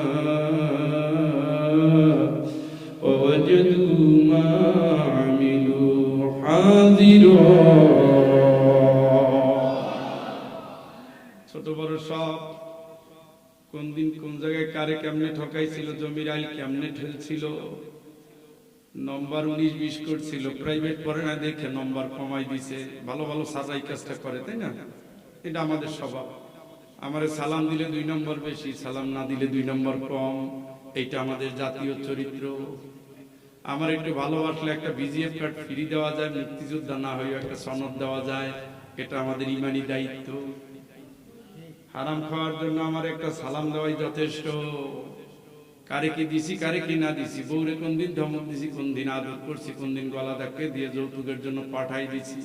ছোট বড় সব কোন দিন কোন জায়গায় কারে কেমনে ঠকাইছিল, জমির আইল কেমনে ঠেলছিল, নম্বর 19-20 করছিল, প্রাইভেট পড়ে না দেখে নম্বর কমাই দিছে, ভালো ভালো সাজাই কাজটা করে, তাই না? এটা আমাদের স্বভাব। আমারে সালাম দিলে 2 নম্বর বেশি, সালাম না দিলে 2 নম্বর কম, এইটা আমাদের জাতীয় চরিত্র। আমার একটু ভালোবাসলে একটা বিজিএফ কার্ড ফ্রি দেওয়া যায়, মুক্তিযোদ্ধা না হয়েও একটা সনদ দেওয়া যায়, এটা আমাদের ইমানি দায়িত্ব। হারাম খাওয়ার জন্য আমার একটা সালাম দেওয়াই যথেষ্ট। কারে কি দিছি, কারে কি না দিছি, বউরে কোন দিন ধমক দিছি, কোন দিন আদর করছি, কোন দিন গলা ধাক্কা দিয়ে যৌতুকের জন্য পাঠাই দিছি,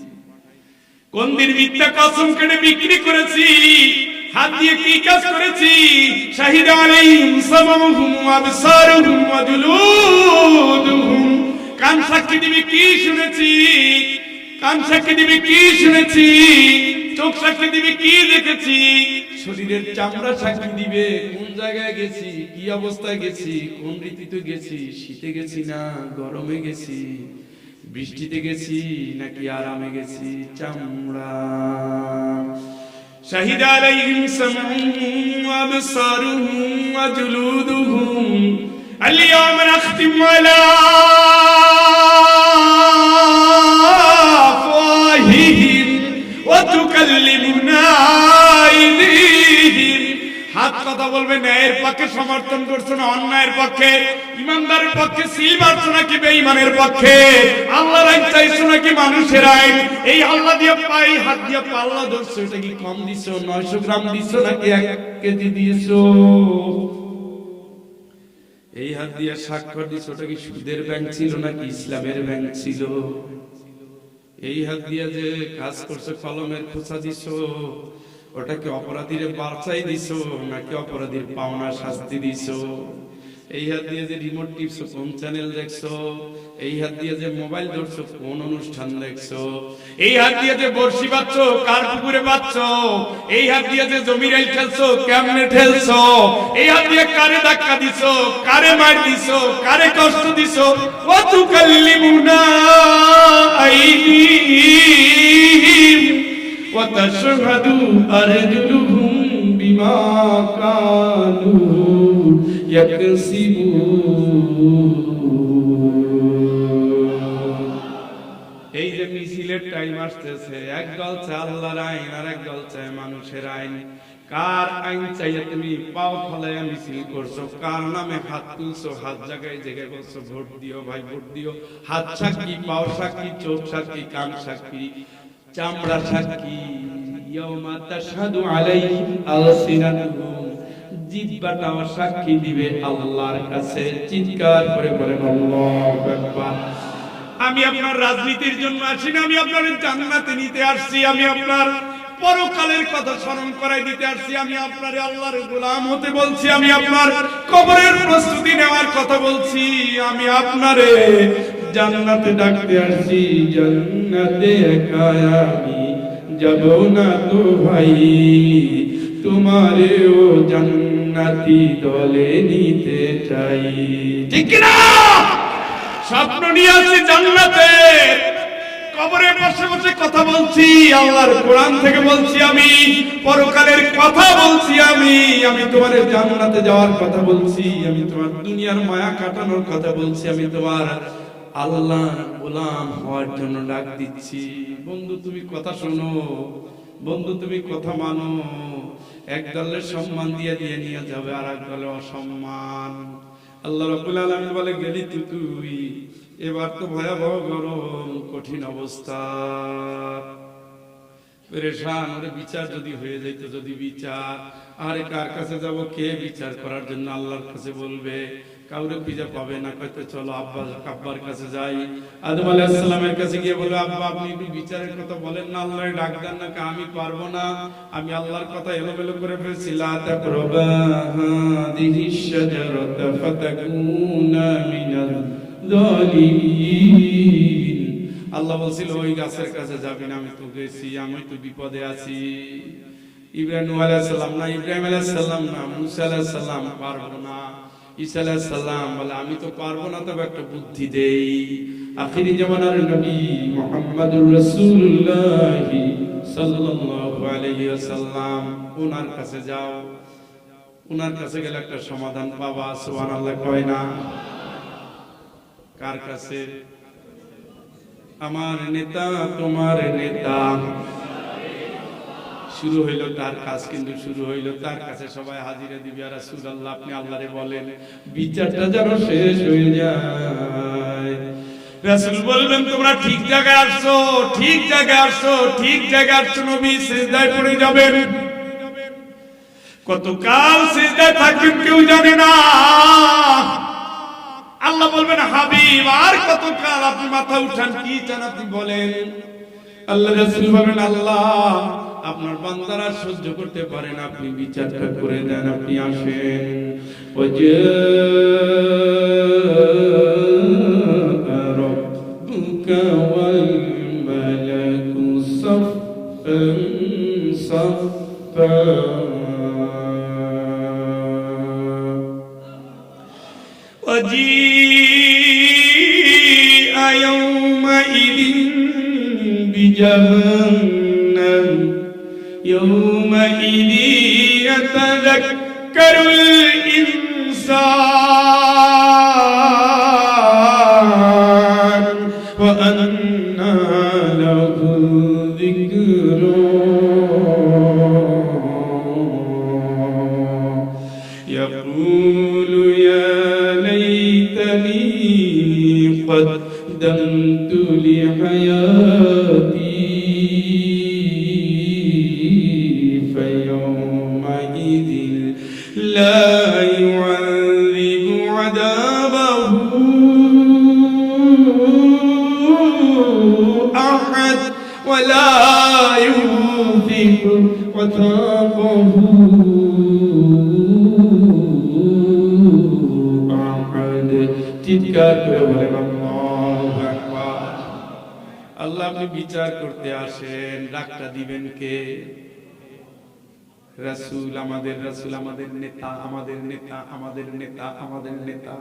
কোন দিন মিথ্যা কসম কেটে বিক্রি করেছি, হাত দিয়ে কি কাজ করেছি। শাহিদ আলাইহিম সামাউহুম ওয়া আবসারুহুম ওয়া জুলুদুহুম, কান সাক্ষী দিবি কি শুনেছি, কান সাক্ষী দিবি কি শুনেছি, চোখ সাক্ষী দিবি কি দেখেছি, শরীরের চামড়া সাক্ষী দিবে কোন জায়গায় গেছি, কি অবস্থায় গেছি, কোন ঋতুতে গেছি, শীতে গেছি না গরমে গেছি, বৃষ্টিতে গেছি নাকি আরামে গেছি, চামড়া। শাহিদ আলাইহিম সামউহুম ওয়া আবসারুহুম ওয়া জুলুদুহুম আল-ইয়াওমা নাখতিমু আলা আফওয়াহিহিম ওয়া তুকাল্লিমুনা আইদিহিম। হাত কথা বলবে, ন্যায়ের পক্ষে সমর্থন করছো না অন্যায়ের পক্ষে, ইমানদারের পক্ষে সিল মারছো নাকি বেঈমানের পক্ষে, আল্লাহর আইন চাইছো নাকি মানুষের আইন। এই আল্লাহ দিয়ে পাই, হাত দিয়ে পাল্লা ধরছো, এটা কি কম দিছো, 900 গ্রাম দিছো নাকি 1 কেজি দিয়েছো? এই হাত দিয়ে স্বাক্ষর দিছো, ওটা কি সুদের ব্যাংক ছিল নাকি ইসলামের ব্যাংক ছিল? এই হাত দিয়ে যে কাজ করছো, কলমের খোঁচা দিছো, ওটাকে অপরাধীরে বাঁচাই দিছো নাকি অপরাধীর পাওনা শাস্তি দিছো? এই হাত দিয়ে যে রিমোট টিপছো, কোন চ্যানেল দেখছো? এই হাত দিয়ে যে মোবাইল ধরছো, কোন অনুষ্ঠান দেখছো? এই হাত দিয়ে যে বর্ষি বাঁধছো, কার পুকুরে বাঁধছো? এই হাত দিয়ে যে জমির আইল ঠেলছো, কেমনে ঠেলছো? এই হাত দিয়ে কারে ধাক্কা দিছো, কারে মার দিছো, কারে কষ্ট দিছো? ওয়া তুকাল্লিমুনা আইদিহিম ওয়া তাশহাদু আরজুলুহুম বিমা কানু ইয়াকসিবুন। এই যে মিছিলের টাইম আসতেছে, এক দল চায় আল্লাহর আইন আর এক দল চায় মানুষের আইন। কার আইন চাইয়া তুমি পাও ফলাইয়া মিছিল করছো, কার নামে হাত তুলছো, হাত জায়গায় জায়গায় বলছো ভোট দিও ভাই ভোট দিও, হাত সাক্ষী, পাও সাক্ষী, চোখ সাক্ষী, কান সাক্ষী, চামড়া সাক্ষী। ইয়াউমা তাশহাদু আলাইহিম আলসিনাতুহুম, জিহ্বাটাও সাক্ষী দিবে আল্লাহর কাছে। চিৎকার করে বলেন আল্লাহু আকবার। আমি আপনার রাজনীতির জন্য আসি না, আমি আপনার জান্নাতে নিতে আসছি, আমি আপনার পরকালের কথা স্মরণ করাই দিতে আসছি, আমি আপনার আল্লাহর গোলাম হতে বলছি, আমি আপনার কবরের প্রস্তুতি নেওয়ার কথা বলছি, আমি আপনারে জান্নাতে ডাকতে আসছি। জান্নাতে একা আমি যাব না তো ভাই, তোমারেও জান্নাতি দলে নিতে চাই। ঠিক না? স্বপ্ন নিয়ে আসছি জান্নাতে, কবরে বসে বসে কথা বলছি, আল্লাহর কোরআন থেকে বলছি, আমি পরকালের কথা বলছি, আমি তোমার জান্নাতে যাওয়ার কথা বলছি, আমি তোমার দুনিয়ার মায়া কাটানোর কথা বলছি, আমি তোমার আল্লাহর গোলাম হওয়ার জন্য ডাক দিচ্ছি। বন্ধু তুমি কথা শোনো, বন্ধু তুমি কথা মানো। এক দলের সম্মান দিয়ে দিয়ে নিয়ে যাবে আর এক দলের অসম্মান। আল্লাহ রাব্বুল আলামিন বলে গেলি তুই, এবার তো ভয়াবহ গরম, কঠিন অবস্থা, পেরেশান। ওরে বিচার যদি হয়ে যাইতো, যদি বিচার, আরে কার কাছে যাব, কে বিচার করার জন্য? আল্লাহর কাছে বলবে, কাউরে খুঁজে পাবে না, কইতে চলো আব্বার কাছে যাই। আদম আলাইহিস সালামের কাছে গিয়ে বলে, আব্বা আপনি একটু বিচারের কথা বলেন না, আল্লাহর ডাক দেন না। আমি পারবো না, আমি আল্লাহর কথা এলোমেলো করে ফেলছি। লা তাকরাবা হাদিহিশ শাজারাতা ফাতাকুনা মিনাল যালিমিন। আল্লাহ বলছিল ওই গাছের কাছে যাবি না, আমি তো গেছি, আমি তো বিপদে আছি। ইব্রাহিম আলাইহিস সালাম না, ইব্রাহিম আলাইহিস সালাম না, মুসা আলাইহিস সালাম, পারবো না। ঈসা আলাইহিস সালাম বলে, আমি তো পারবো না, তবে একটা বুদ্ধি দেই। আখিরি জামানার নবী মুহাম্মদুর রাসূলুল্লাহ সাল্লাল্লাহু আলাইহি ওয়াসাল্লাম, ওনার কাছে যাও, ওনার কাছে গেলে একটা সমাধান পাবা। সুবহানাল্লাহ কয় না? কার কাছে? আমার নেতা তোমার নেতা। শুরু হইল তার কাজ, কিন্তু শুরু হইল তার কাছে সবাই হাজিরা দিবে। আর রাসূলুল্লাহ আপনি আল্লাহরে বলেন বিচারটা যেন শেষ হয়ে যায়। রাসূল বলবেন তোমরা ঠিক জায়গায় আসছো, ঠিক জায়গায় আসছো, ঠিক জায়গায় আসছো। নবী সিজদায় পড়ে যাবেন, কতকাল সিজদায় থাকবেন কেউ জানে না। আল্লাহ বলবেন হাবিব আর কতকাল, আপনি মাথা উঠান, কি চান আপনি বলেন। আল্লাহ রাসূল বলেন আল্লাহ আপনার বান্দারা সহ্য করতে পারেন, আপনি বিচারটা করে দেন, আপনি আসেন। রাব্বুকা ওয়াল মালাকু সাফফান সাফফা। وجيء يومئذ بجهنم يومئذ يتذكر الإنسان وأنى له الذكرى يقول يا ليتني قدمت لحياتي فيومئذ لا يعذب عذابه أحد ولا يوثق وثاقه أحد. চিৎকার করে বলেন আল্লাহু আকবার। আল্লাহ আপনি বিচার করতে আসেন, ডাকটা দিবেন কে? রাসূল, আমাদের রাসূল, আমাদের নেতা, আমাদের নেতা, আমাদের নেতা, আমাদের নেতা।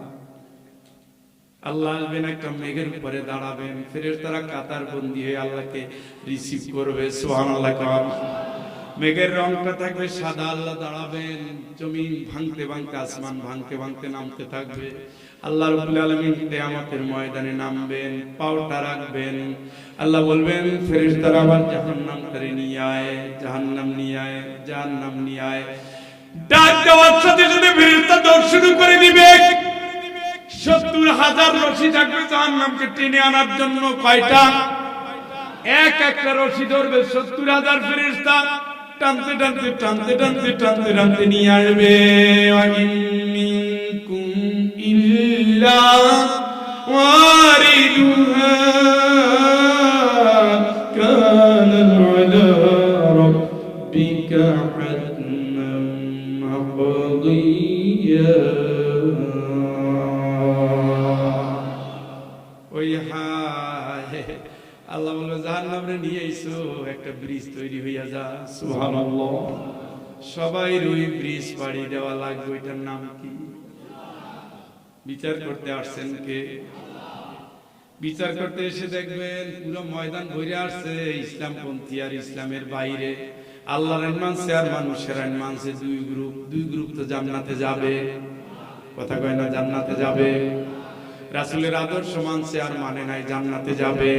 আল্লাহ আসবেন, একটা মেঘের উপরে দাঁড়াবেন, ফেরেশতারা কাতার বন্দী হয়ে আল্লাহকে রিসিভ করবে। সুবহানাল্লাহ। মেঘের রংটা থাকবে সাদা, আল্লাহ দাঁড়াবেন, জমিন ভাঙতে ভাঙতে, আসমান ভাঙতে ভাঙতে নামতে থাকবে। আল্লাহ রাব্বুল আলামিন কিয়ামতের ময়দানে নামবেন, পাওটা রাখবেন। আল্লাহ বলবেন ফেরেশতারা আবার জাহান্নামটারে নিয়ে আয়, জাহান্নাম নিয়ে আয়, জাহান্নাম নিয়ে আয়। ডাক দেওয়ার সাথে সাথে ফেরেশতা দৌড় শুরু করে দিবে। ৭০,০০০ রশি থাকবে জাহান্নামকে টেনে আনার জন্য। কয়টা? এক একটা রশি ধরবে ৭০,০০০ ফেরেশতা, টানতে টানতে টানতে টানতে টানতে টানতে নিয়ে আসবে। إلا واردها كان على ربك حتما مقضيا. ওই হায় আল্লাহ বলবে জাহান্নামে নিয়ে আইছো, একটা ব্রিজ তৈরি হইয়া যা। সুবহানাল্লাহ। সবাই ওই ব্রিজ পাড়ি দেওয়া লাগবে। ওইটার নাম কি? বিচার করতে আসছেন কে? বিচার করতে এসে দেখবেন পুরো ময়দান ভরে আসছে ইসলামপন্থী আর ইসলামের বাইরে। আল্লাহর আইন মানছে আর মানুষের আইন মানছে। দুই গ্রুপ তো জান্নাতে যাবে। কথা কয় না? জান্নাতে যাবে। রাসূলের আদর্শ মানছে আর মানে নাই, জান্নাতে যাবে।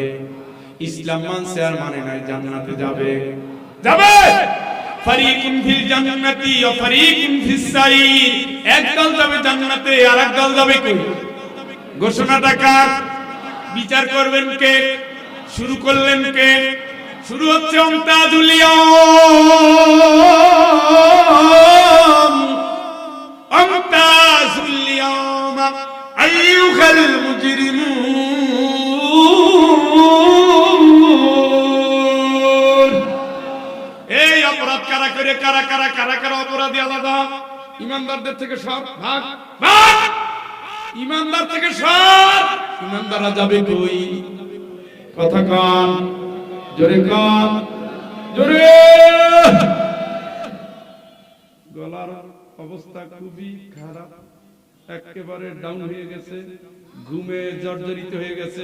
ইসলাম মানছে আর মানে নাই, জান্নাতে যাবে। যাবে। ফারিকুন ফিল জান্নাতি ওয়া ফারিকুন ফিস সাইর। একদল যাবে জান্নাতে আর একদল যাবে কই? ঘোষণাটা কার? বিচার করবেন কে? শুরু করলেন কে? শুরু হচ্ছে মুমতাজুল ইয়াওম, মুমতাজুল ইয়াওম আইয়ুহাল মুজরিমুন। এই অপরাধ কারা করে? কারা কারা কারা কারা অপরাধী আলাদা। ইমানদারদের থেকে সব ভাগ ভাগ, ইমানদার থেকে সব। ইমানদাররা যাবে কই? কথা কান, জোরে কান, জোরে। গলার অবস্থা খুবই খারাপ, একেবারে ডাউন হয়ে গেছে। ঘুমে জর্জরিত হয়ে গেছে।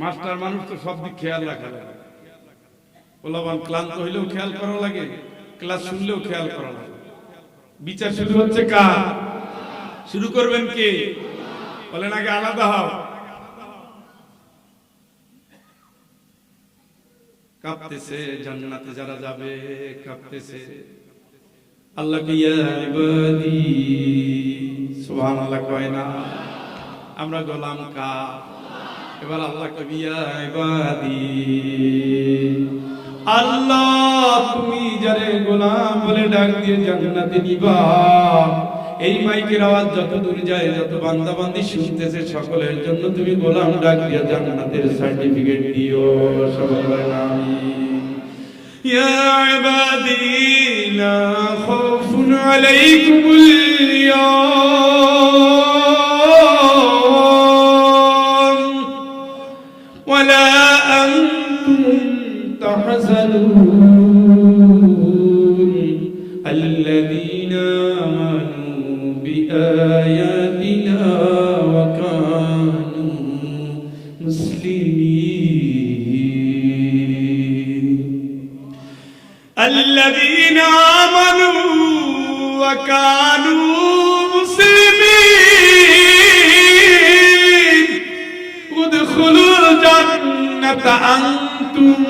মাস্টার মানুষ তো সব দিক খেয়াল রাখা লাগে। পোলাপান ক্লান্ত হইলেও খেয়াল করা লাগে, ক্লাস শুনলেও খেয়াল করা লাগে। বিচার শুরু হচ্ছে কার? শুরু করবেন কে? বলেন আগে আলাদা হও। কাঁপতেছে জান্নাতে যারা যাবে, কাঁপতেছে। আল্লাহকে ইয়া ইবাদি সুবহানাল্লাহ কয় না, আমরা গোলাম কা। এবার আল্লাহকে ইয়া ইবাদি, আল্লাহ তুমি যারে গোলাম বলে ডাক দিয়ে জান্নাতে নিবা, এই মাইকের আওয়াজ যত দূর যায়, যত বান্দা বান্দি শুনতেছে, সকলের জন্য তুমি গোলাম ডাক দিয়ে জান্নাতের সার্টিফিকেট দিও। সবাই বলেন আমিন। ইয়া ইবাদি লা খাউফুন আলাইকুমুল ইয়াওম ওয়ালা আনতুম তাহজানুন আল্লাযীনা আমানু বিআয়াতিনা ওয়া কানু মুসলিমিন। আল্লাযীনা আমানু ওয়া কানু মুসলিমিন উদখুলুল জান্নাতা আনতুম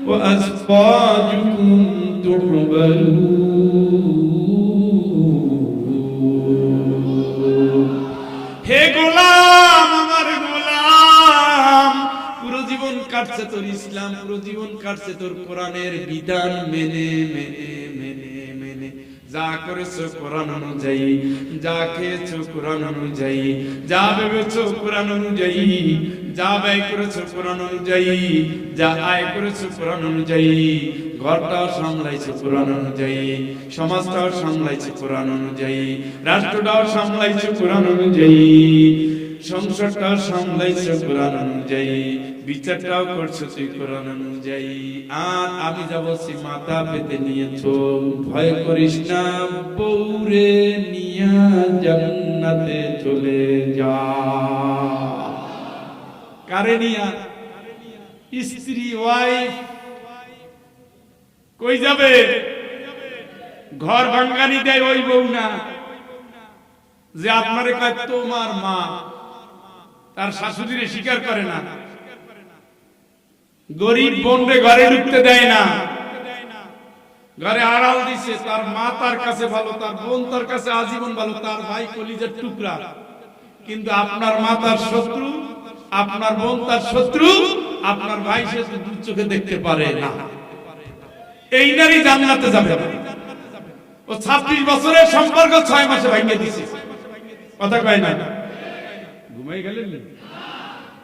ওয়া আজওয়াজুকুম তুহবারুন। হে গোলাম, আমার গোলাম, পুরো জীবন কাটছে তোর ইসলাম, পুরো জীবন কাটছে তোর কোরআনের বিধান মেনে মেনে মেনে মেনে। যা করেছো কোরআন অনুযায়ী, যা খেয়েছো কোরআন অনুযায়ী, যা ভেবেছো কোরআন অনুযায়ী, যা ব্যয় করেছো কোরআন অনুযায়ী, যা আয় করেছো কোরআন অনুযায়ী, ঘরটাও সামলাইছো কোরআন অনুযায়ী, সমাজটাও সামলাইছো কোরআন অনুযায়ী, রাষ্ট্রটাও সামলাইছো কোরআন অনুযায়ী, সংসারটাও সামলাইছো কোরআন অনুযায়ী, বিচারটাও করছো তুই কোরআন অনুযায়ী। আর আমি যা বলছি মাথা পেতে নিয়েছো, ভয় করিস না, বউরে নিয়া জান্নাতে চলে যা। কারে নিয়া? স্ত্রী, ওয়াইফ কই যাবে? ঘর ভাঙ্গানি দেয় ওই বউ না যে আপনারে কয় তোমার মা, তার শাশুড়িরে স্বীকার করে না, গরিব বোনরে ঘরে ঢুকতে দেয় না, ঘরে আড়াল দিছে। তার মা তার কাছে ভালো, তার বোন তার কাছে আজীবন ভালো, তার ভাই কলিজার টুকরা, কিন্তু আপনার মা তার শত্রু, আপনার বোন তার শত্রু, আপনার ভাই সে দু চোখে দেখতে পারে না। এই নারী জান্নাতে যাবে না। ও 26 বছরের সম্পর্ক 6 মাসে ভাঙিয়ে দিছে। কথা কয় না? ঘুমাই গেলেন?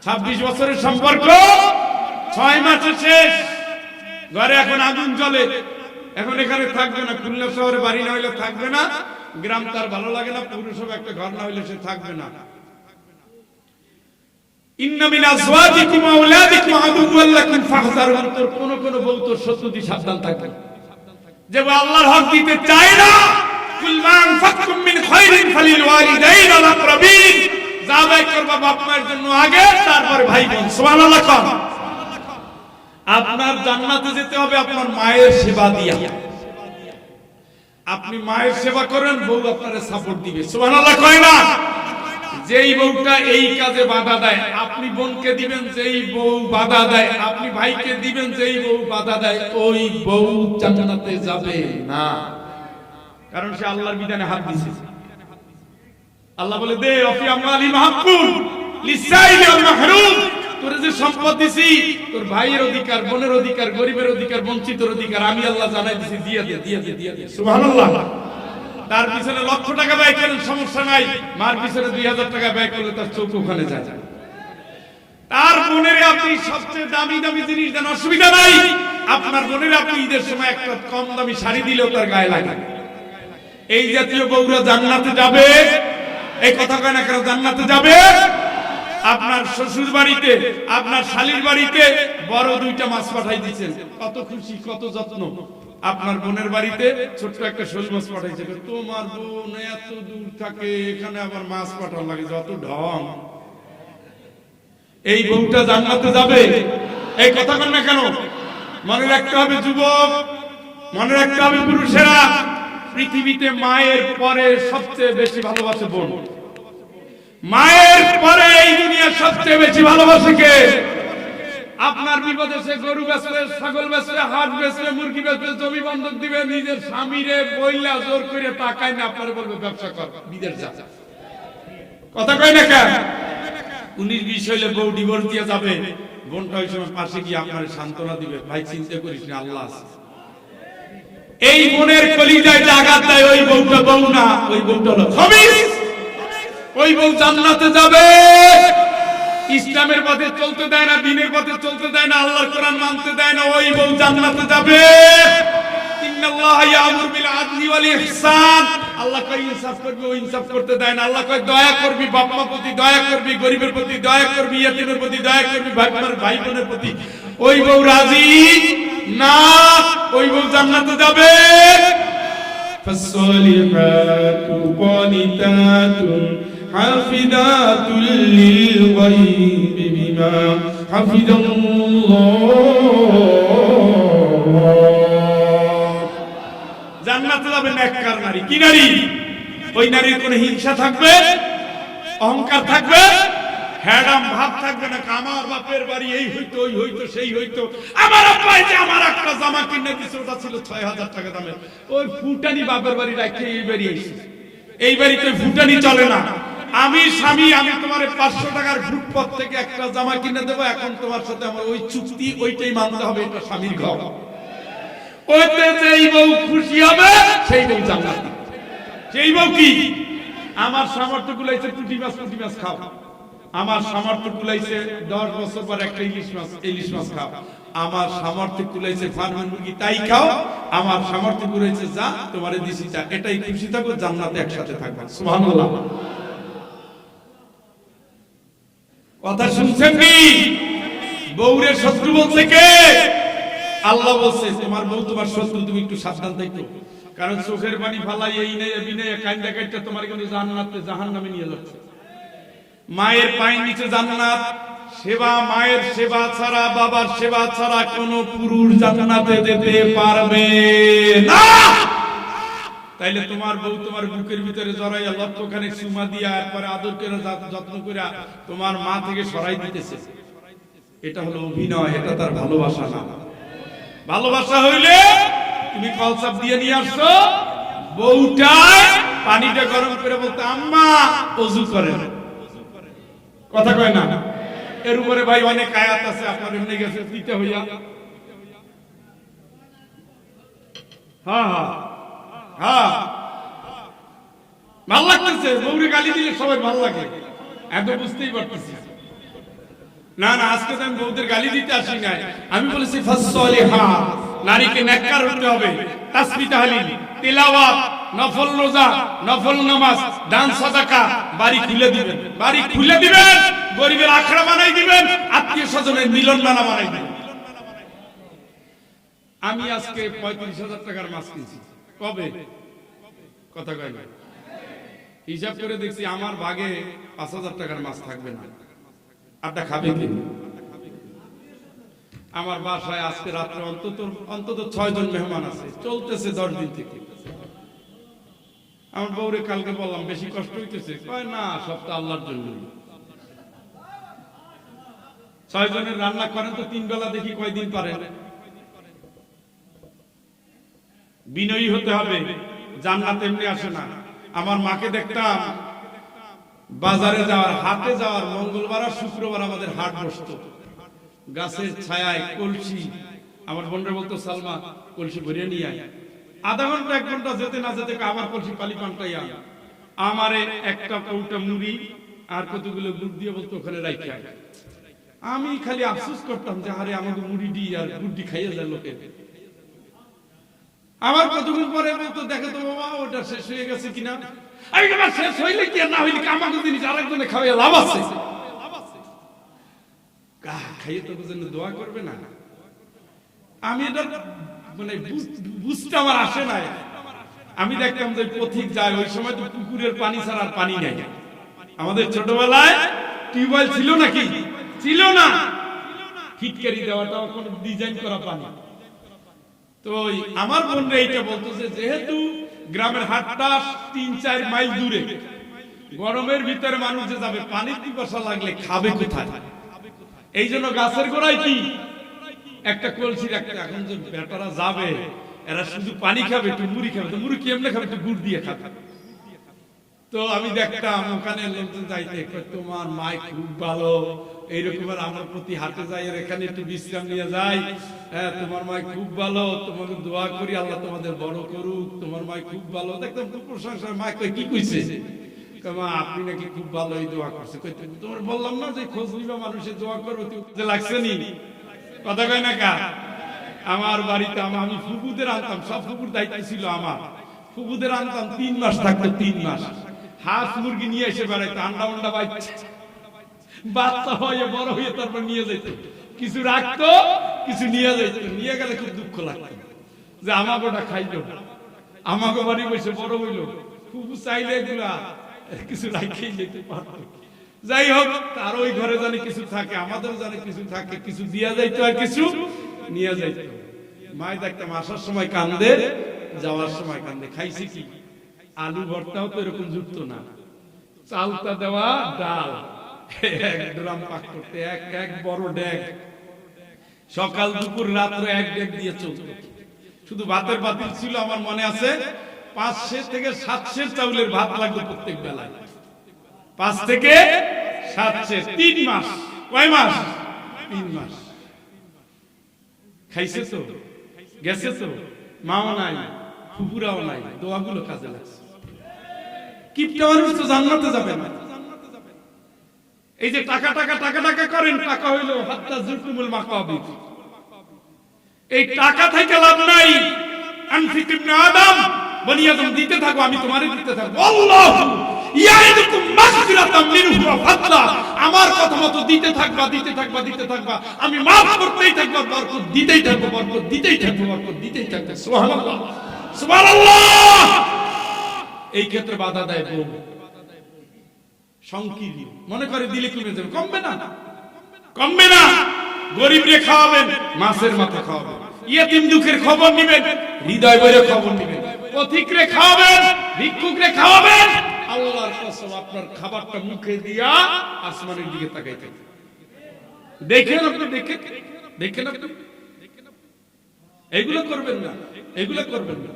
26 বছরের সম্পর্ক 6 মাসে শেষ। ঘরে এখন আগুন জ্বলে, এখন এখানে থাকবে না। খুলনা শহরে বাড়ি না হইলে থাকবে না, গ্রাম তার ভালো লাগে না, পৌরসভা একটা ঘর না হইলে সে থাকবে না। ইন্না মিন আজওয়াজিকুম ওয়া আওলাদিকুম আদুওয়াল লাকুম ফাহযারুন। তোর কোন কোন বউ তোর শত্রু, দি সাবধান থাকবে। যে আল্লাহর হক দিতে চায় না, কুল মা আনফাকতুম মিন খায়রিন ফালিল ওয়ালিদাইন ওয়াল আকরাবিন। যা ব্যয় করবা বাপ মায়ের জন্য আগে, তারপরে ভাই বোন। সুবহানাল্লাহ। আপনার জান্নাতে যেতে হবে আপনার মায়ের সেবা দিয়া। আপনি মায়ের সেবা করেন, বউ আপনারে সাপোর্ট দিবে। সুবহানাল্লাহ কয় না? যেই বউটা এই কাজে বাধা দেয়, আপনি বোনকে দিবেন। যেই বউ বাধা দেয়, আপনি ভাইকে দিবেন। যেই বউ বাধা দেয়, ওই বউ জান্নাতে যাবে না, কারণ সে আল্লাহর বিধানে হাত দিয়েছে। আল্লাহ বলে দে অফি আমালি মাহকুম লিসাইল ওয়াল মাহরুম। তোর যে সম্পদ দিছি, তোর ভাইয়ের অধিকার, বোনের অধিকার, গরিবের অধিকার, বঞ্চিতের অধিকার আমি আল্লাহ জানাই দিছি, দিয়ে দে দিয়ে দে দিয়ে দে। সুবহানাল্লাহ। তার পিছনে লক্ষ টাকা ব্যয় করেন, সমস্যা নাই। মার পিছনে 2000 টাকা ব্যয় করলে তার চোখ ওখানে যায়। তার বোনের আপনি সবচেয়ে দামি দামি জিনিস দেন, অসুবিধা নাই। আপনার বোনের আপনি ঈদের সময় একটা কম দামি শাড়ি দিলেও তার গায়ে লাগে। এই জাতীয় বউরা জান্নাতে যাবে? এই কথা কয় না কেন? জান্নাতে যাবে। আপনার শ্বশুর বাড়িতে, আপনার শালীর বাড়িতে বড় 2টা মাছ পাঠাই দিয়েছেন, কত খুশি, কত যত্ন। আপনার বোনের বাড়িতে ছোট্ট একটা শোল মাছ পাঠাইছে, তোমার বোন এত দূর থাকে, এখানে আবার মাছ পাঠানো লাগে, যত ঢং। এই বউটা জান্নাতে যাবে? এই কথা বল না কেন? মনে রাখতে হবে যুবক, মনে রাখতে হবে পুরুষেরা, পৃথিবীতে মায়ের পরে সবচেয়ে বেশি ভালোবাসে বোন। মায়ের পরে এই দুনিয়ার সবচেয়ে বেশি ভালোবাসে কে? আপনার বিপদে সে গরু বেচবে, ছাগল বেচবে, হাট বেচবে, মুরগি বেচবে, জমি বন্ধক দিবে, নিজের স্বামীরে বইলা জোর করে তাকায় না, আপনার বলবে ব্যবসা কর, বিদেশ যা। কথা কয় না কেন? 19-20 হইলে বউ ডিভোর্স দিয়ে যাবে, বোনটা ওই সময় পাশে গিয়ে আপনার সান্ত্বনা দিবে, ভাই চিন্তা করিস না, আল্লাহ আছে। এই বোনের কলিজায় আঘাত দেয় ওই বউটা বউ না, ওই বউটা হলো খবিস। ওই বউ জান্নাতে যাবে। ইসলামের পথে চলতে দেয় না, দ্বীনের পথে চলতে দেয় না, আল্লাহর কোরআন মানতে দেয় না, ওই বউ জান্নাতে যাবে। ইন্নাল্লাহা ইয়ামুরু বিল আদলি ওয়াল ইহসান, আল্লাহ কয় ইনসাফ করবি, ও ইনসাফ করতে দেয় না। আল্লাহ কয় দয়া করবি, বাপ মার প্রতি দয়া করবি, গরিবের প্রতি দয়া করবি, ইয়েতিমের প্রতি দয়া করবি, ভাই বোনের প্রতি। ওই বউ রাজি না, ওই বউ জান্নাতে যাবে। ফাসসালিহাতু কানিতাতুন হাফিযাতুল লিল গায়বি বিমা হাফিজাল্লাহ। জান্নাতে যাবে নেককার নারী। কি নারী? ওই নারীর কোনো হিংসা থাকবে, অহংকার থাকবে, হ্যাডাম ভাব থাকবে না। আমার বাপের বাড়ি এই হইতো, ওই হইতো, সেই হইতো, আমার আব্বা যে আমার একটা জামা কিনে দিছে, ওটা ছিল ৬০০০ টাকা দামের, ওই ফুটানি বাপের বাড়ি রাখে এই বাড়ি এসে, এই বাড়িতে ফুটানি চলে না। আমি স্বামী, আমি তোমার 500 টাকার ফুটপথ থেকে একটা জামা কিনে দেবো, এখন তোমার সাথে আমার ওই চুক্তি, ওইটাই মানতে হবে, এটা স্বামীর ঘর। ওইতে যেই বউ খুশি হবে সেই বউ জান্নাতি। সেই বউ কি? আমার সামর্থ্য গুলাইছে পুঁটি মাছ খাও, আমার সামর্থ্য কুলাইছে 10 বছর পর একটা ইলিশ মাছ খাও, আমার সামর্থ্য কুলাইছে ফার্মের মুরগি তাই খাও, আমার সামর্থ্য কুলাইছে যা তোমারে দিছি তা, এটাই খুশি থাকো, জান্নাতে একসাথে থাকবা। সুবহানাল্লাহ। কথা শুনছেন কি? বউরে শত্রু বলছে কে? আল্লাহ বলছে তোমার বউ তোমার শত্রু, তুমি একটু সাবধান থাকো, কারণ চোখের পানি ফালাই এই নেই বিনয় কাইন্দা কাইটা তোমার কিন্তু জাহান্নামে নিয়ে যাচ্ছে। মায়ের পায়ের নিচে জান্নাত। সেবা, মায়ের সেবা ছাড়া, বাবার সেবা ছাড়া কোন পুরুষ জান্নাতে যেতে পারবে না। তাইলে তোমার বউ তোমার বুকের ভিতরে জড়াইয়া লক্ষখানেক চুমা দিয়া এরপরে আদর করে যত্ন করে তোমার মা থেকে সরাই দিতেছে, এটা হলো অভিনয়, এটা তার ভালোবাসা না। ভালোবাসা হইলে তুমি কলসাপ দিয়ে নিয়ে আসছো, বউটায় পানিটা গরম করে বলতে আম্মা ওযু করেন। কথা কয় না? এর উপরে ভাই অনেক আয়াত আছে, আপনার এমনি গেছে দিতে হইয়া। ভাল লাগতেছে, বউরে গালি দিলে সবাই ভাল লাগে, এত বুঝতেই পারতেছি না। না, আজকে তো আমি বউদের গালি দিতে আসি নাই, আমি বলেছি ফাসসালিহাত, নারীকে নেককার হতে হবে। তাসবিহ তাহলিল, তিলাওয়াত, নফল রোজা, নফল নামাজ, দান সাদাকা, বাড়ি খুলে দিবেন, বাড়ি খুলে দিবেন, গরিবের আখড়া বানাই দিবেন, আত্মীয় স্বজনের মিলন মেলা বানাই দিবেন। আমি আজকে ৩৫,০০০ টাকার মাছ কিনছি। কবে? কথা কয় না। হিসাব করে দেখছি আমার ভাগে ৫,০০০ টাকার মাছ থাকবে না। আড্ডা খাবে কি? আমার বাসায় আজকে রাত্রে অন্তত ৬ জন মেহমান আছে, চলতেছে 10 দিন থেকে। আমার বউরে কালকে বললাম বেশি কষ্ট হইতেছে, কয় না সবটা আল্লাহর জন্য। ৬ জনের রান্না করেন তো 3 বেলা, দেখি কয়দিন পারেন। বিনয়ী হতে হবে, জান্নাত এমনি আসে না। আমার মাকে দেখতাম বাজারে যাওয়ার, হাটে যাওয়ার, মঙ্গলবার আর শুক্রবার আমাদের হাট বসতো, গাছের ছায়ায় কলসি, আমার বোনরা বলতো সালমা কলসি ভরিয়ে নিয়ে আয়। আধা ঘন্টা 1 ঘন্টা যেতে না যেতে আবার কলসি পালি পাল্টাই আয়। আমারে একটা কৌটা মুড়ি আর কতগুলো গুড় দিয়ে বলতো ওখানে রাইখে আয়। আমি খালি আফসোস করতাম যে আরে আমাকে মুড়ি দি আর গুড় খাইয়ে যায় লোকে। আমার কতক্ষণ পরে বলতো দেখে তো বাবা ওটা শেষ হয়ে গেছে কিনা। আমি আবার শেষ হইলে কি না হইলে আমাকে জিনিস আরেকজনে খাওয়াইয়া লাভ আছে, খাইয়ে তো জন্য দোয়া করবে না। আমি এটা মানে বুঝতে আমার আসে নাই। আমি দেখতাম যে পথিক যায়, ওই সময় তো পুকুরের পানি ছাড়া আর পানি নাই। আমাদের ছোটবেলায় টিউবওয়েল ছিল নাকি? ছিল না। ফিটকারি দেওয়াটা কোনো ডিজাইন করা পানি। তো আমার বোনরা এইটা বলতেছে, যেহেতু গ্রামের হাটটা ৩-৪ মাইল দূরে, গরমের ভিতরে মানুষ যে যাবে, পানির পিপাসা লাগলে খাবে কোথায়? এই জন্য গাছের গোড়ায় কি একটা কলসির একটা, এখন যে বেটারা যাবে এরা শুধু পানি খাবে, একটু মুড়ি খাবে। তো মুড়ি কেমনে খাবে? একটু গুড় দিয়ে খাবে। তো আমি দেখতাম ওখানে লোকজন যাইতে, তোমার মাই খুব ভালো, এইরকম। আমার প্রতি হাটে যাই, এখানে একটু বিশ্রাম নিয়ে যাই। হ্যাঁ, তোমার মাই খুব ভালো, তোমাকে দোয়া করি আল্লাহ তোমাদের বড় করুক, তোমার মাই খুব ভালো। দেখতাম খুব প্রশংসা। মাই কই কি কইছে? মা আপনি নাকি খুব ভালো, এই দোয়া করছে। তোমার বললাম না যে খোঁজ নিবা, মানুষের দোয়া করবো, লাগছে নি? কথা কয় না কা? আমার বাড়িতে আমি ফুকুদের আনতাম, সব ফুকুর দায়িত্ব ছিল আমার। ফুকুদের আনতাম, 3 মাস থাকতো, 3 মাস। হাঁস মুরগি নিয়ে এসে বেড়াইতো, আন্ডা বাচ্চা হয়ে বড় হয়ে তারপর নিয়ে যেত। কিছু রাখতো, কিছু নিয়ে যেত। নিয়ে গেলে খুব দুঃখ লাগতো যে আমাকে ওটা খাইলো, আমাকে বাড়ি বসে বড় হইলো। ফুকু চাইলে এগুলা কিছু রাখেই যেতে পারতো। যাই হোক, তার ওই ঘরে জানি কিছু থাকে, আমাদের জানি কিছু থাকে, কিছু দিয়া যাইতো আর কিছু নিয়ে যাইতো। মাই দেখতাম আসার সময় কান্দে, যাওয়ার সময় কান্দে। খাইছি কি? আলু ভর্তাও তো এরকম যুক্ত না, চালটা দেওয়া ডাল, 1 ড্রাম পাক করতে, এক বড় ডেক, সকাল দুপুর রাত্রে 1 ডেক দিয়ে চলত। শুধু ভাতের বাতিল ছিল, আমার মনে আছে 500 থেকে 700 চাউলের ভাত লাগতো প্রত্যেক বেলায়। 5 থেকে 700, 3 মাস। কয় মাস? 3 মাস। খাইছে তো, গেছে তো, মাও নাই, ফুপুরাও নাই, দোয়াগুলো কাজে লাগছে। কিপটা মানুষ তো জান্নাতে যাবে না। এই যে টাকা টাকা টাকা টাকা করেন, টাকা হইলো হাত্তা জুরতুমুল মাকাবির। এই টাকা থেকে লাভ নাই। আনফিক ইবনে আদম, বনি আদম দিতে থাকো, আমি তোমারে দিতে থাকবো। আল্লাহু ইয়াইদুকুম মাগফিরাতাম মিনহু ওয়া ফাদলা। আমার কথা মতো দিতে থাকবা, দিতে থাকবা, দিতে থাকবা, আমি maaf করতেই থাকবো, বরকত দিতেই থাকবো, বরকত দিতেই থাকবো, বরকত দিতেই থাকবো। সুবহানাল্লাহ, সুবহানাল্লাহ। এই ক্ষেত্রে বাধা দেয় বউ, সংকীর্ণ মনে করে দিলে কমে যাবে। কমবে না, কমবে না। গরিব রে খাওয়াবেন, মাছের মাথা খাওয়াবেন। ইয়েতিম দুঃখের খবর নিবেন, হৃদয় ভরে খবর নিবেন। পথিক রে খাওয়াবেন, ভিক্ষুক রে খাওয়াবেন। আল্লাহর কসম, আপনার খাবারটা মুখে দিয়া আসমানের দিকে তাকাইতে দেখেন আপনি, দেখেন, দেখেন আপনি। এগুলো করবেন না, এগুলো করবেন না,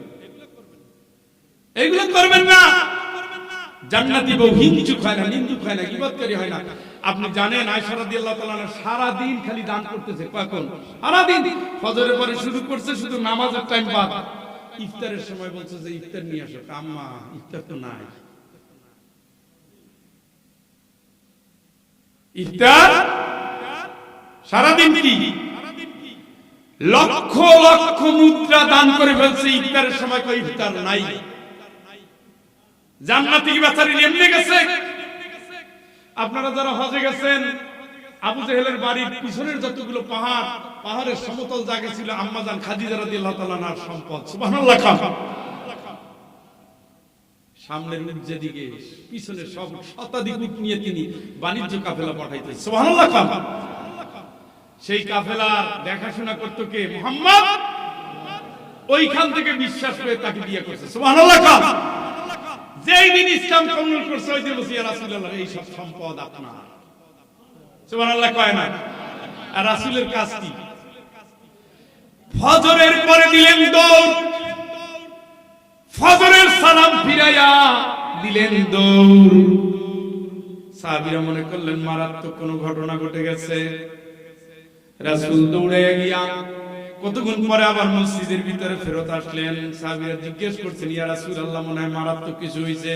এগুলো করবেন না। জান্নাতি বউ হিংসুক হয় না, নিন্দুক হয় না, গীবতকারী হয় না। আপনি জানেন আয়েশা রাদিয়াল্লাহু তাআলা সারা দিন খালি দান করতেছে। কখন? সারা দিন। ফজরের পরে শুরু করছে, শুধু নামাজের টাইম বাদ। ইফতারের সময় বলছে যে ইফতার নিয়ে আসো। আম্মা ইফতার তো নাই। ইফতার সারা দিন কি লক্ষ লক্ষ মুদ্রা দান করে ফেলছে, ইফতারের সময় কই ইফতার নাই। জান্নাতি কি বেচারি এমনি গেছে? আপনারা যারা হজে গেছেন, আবু জেহেলের বাড়ির পিছনের যতগুলো পাহাড়, পাহাড়ের সমতল জায়গা ছিল আম্মাজান খাদিজা রাদিয়াল্লাহু তাআলা আনহার সম্পদ। সুবহানাল্লাহ। সামনের উজ্জে দিকে, পিছনে সব শতাধিক উট নিয়ে তিনি বাণিজ্য কাফেলা পাঠাইতেন। সুবহানাল্লাহ। সেই কাফেলার দেখাশোনা করত কে? মুহাম্মদ। ওইখান থেকে বিশ্বাস করে তাকে বিয়ে করছে। সুবহানাল্লাহ। যেই দিন ইসলাম কবুল করছে, ওই দিন বলছি ইয়া রাসূলুল্লাহ, এই সব সম্পদ আপনার। সুবহানাল্লাহ কয় না? আর রাসূলের কাজ কি? ফজরের পরে দিলেন দৌড়, ফজরের সালাম ফিরাইয়া দিলেন দৌড়। সাহাবীরা মনে করলেন মারাত্মক কোনো ঘটনা ঘটে গেছে। রাসূল দৌড়ে গিয়া কতক্ষণ পরে আবার মসজিদের ভিতরে ফেরত আসলেন। সাহাবীরা জিজ্ঞেস করছেন, ইয়া রাসূলুল্লাহ, মনে হয় মারাত্মক কিছু হয়েছে।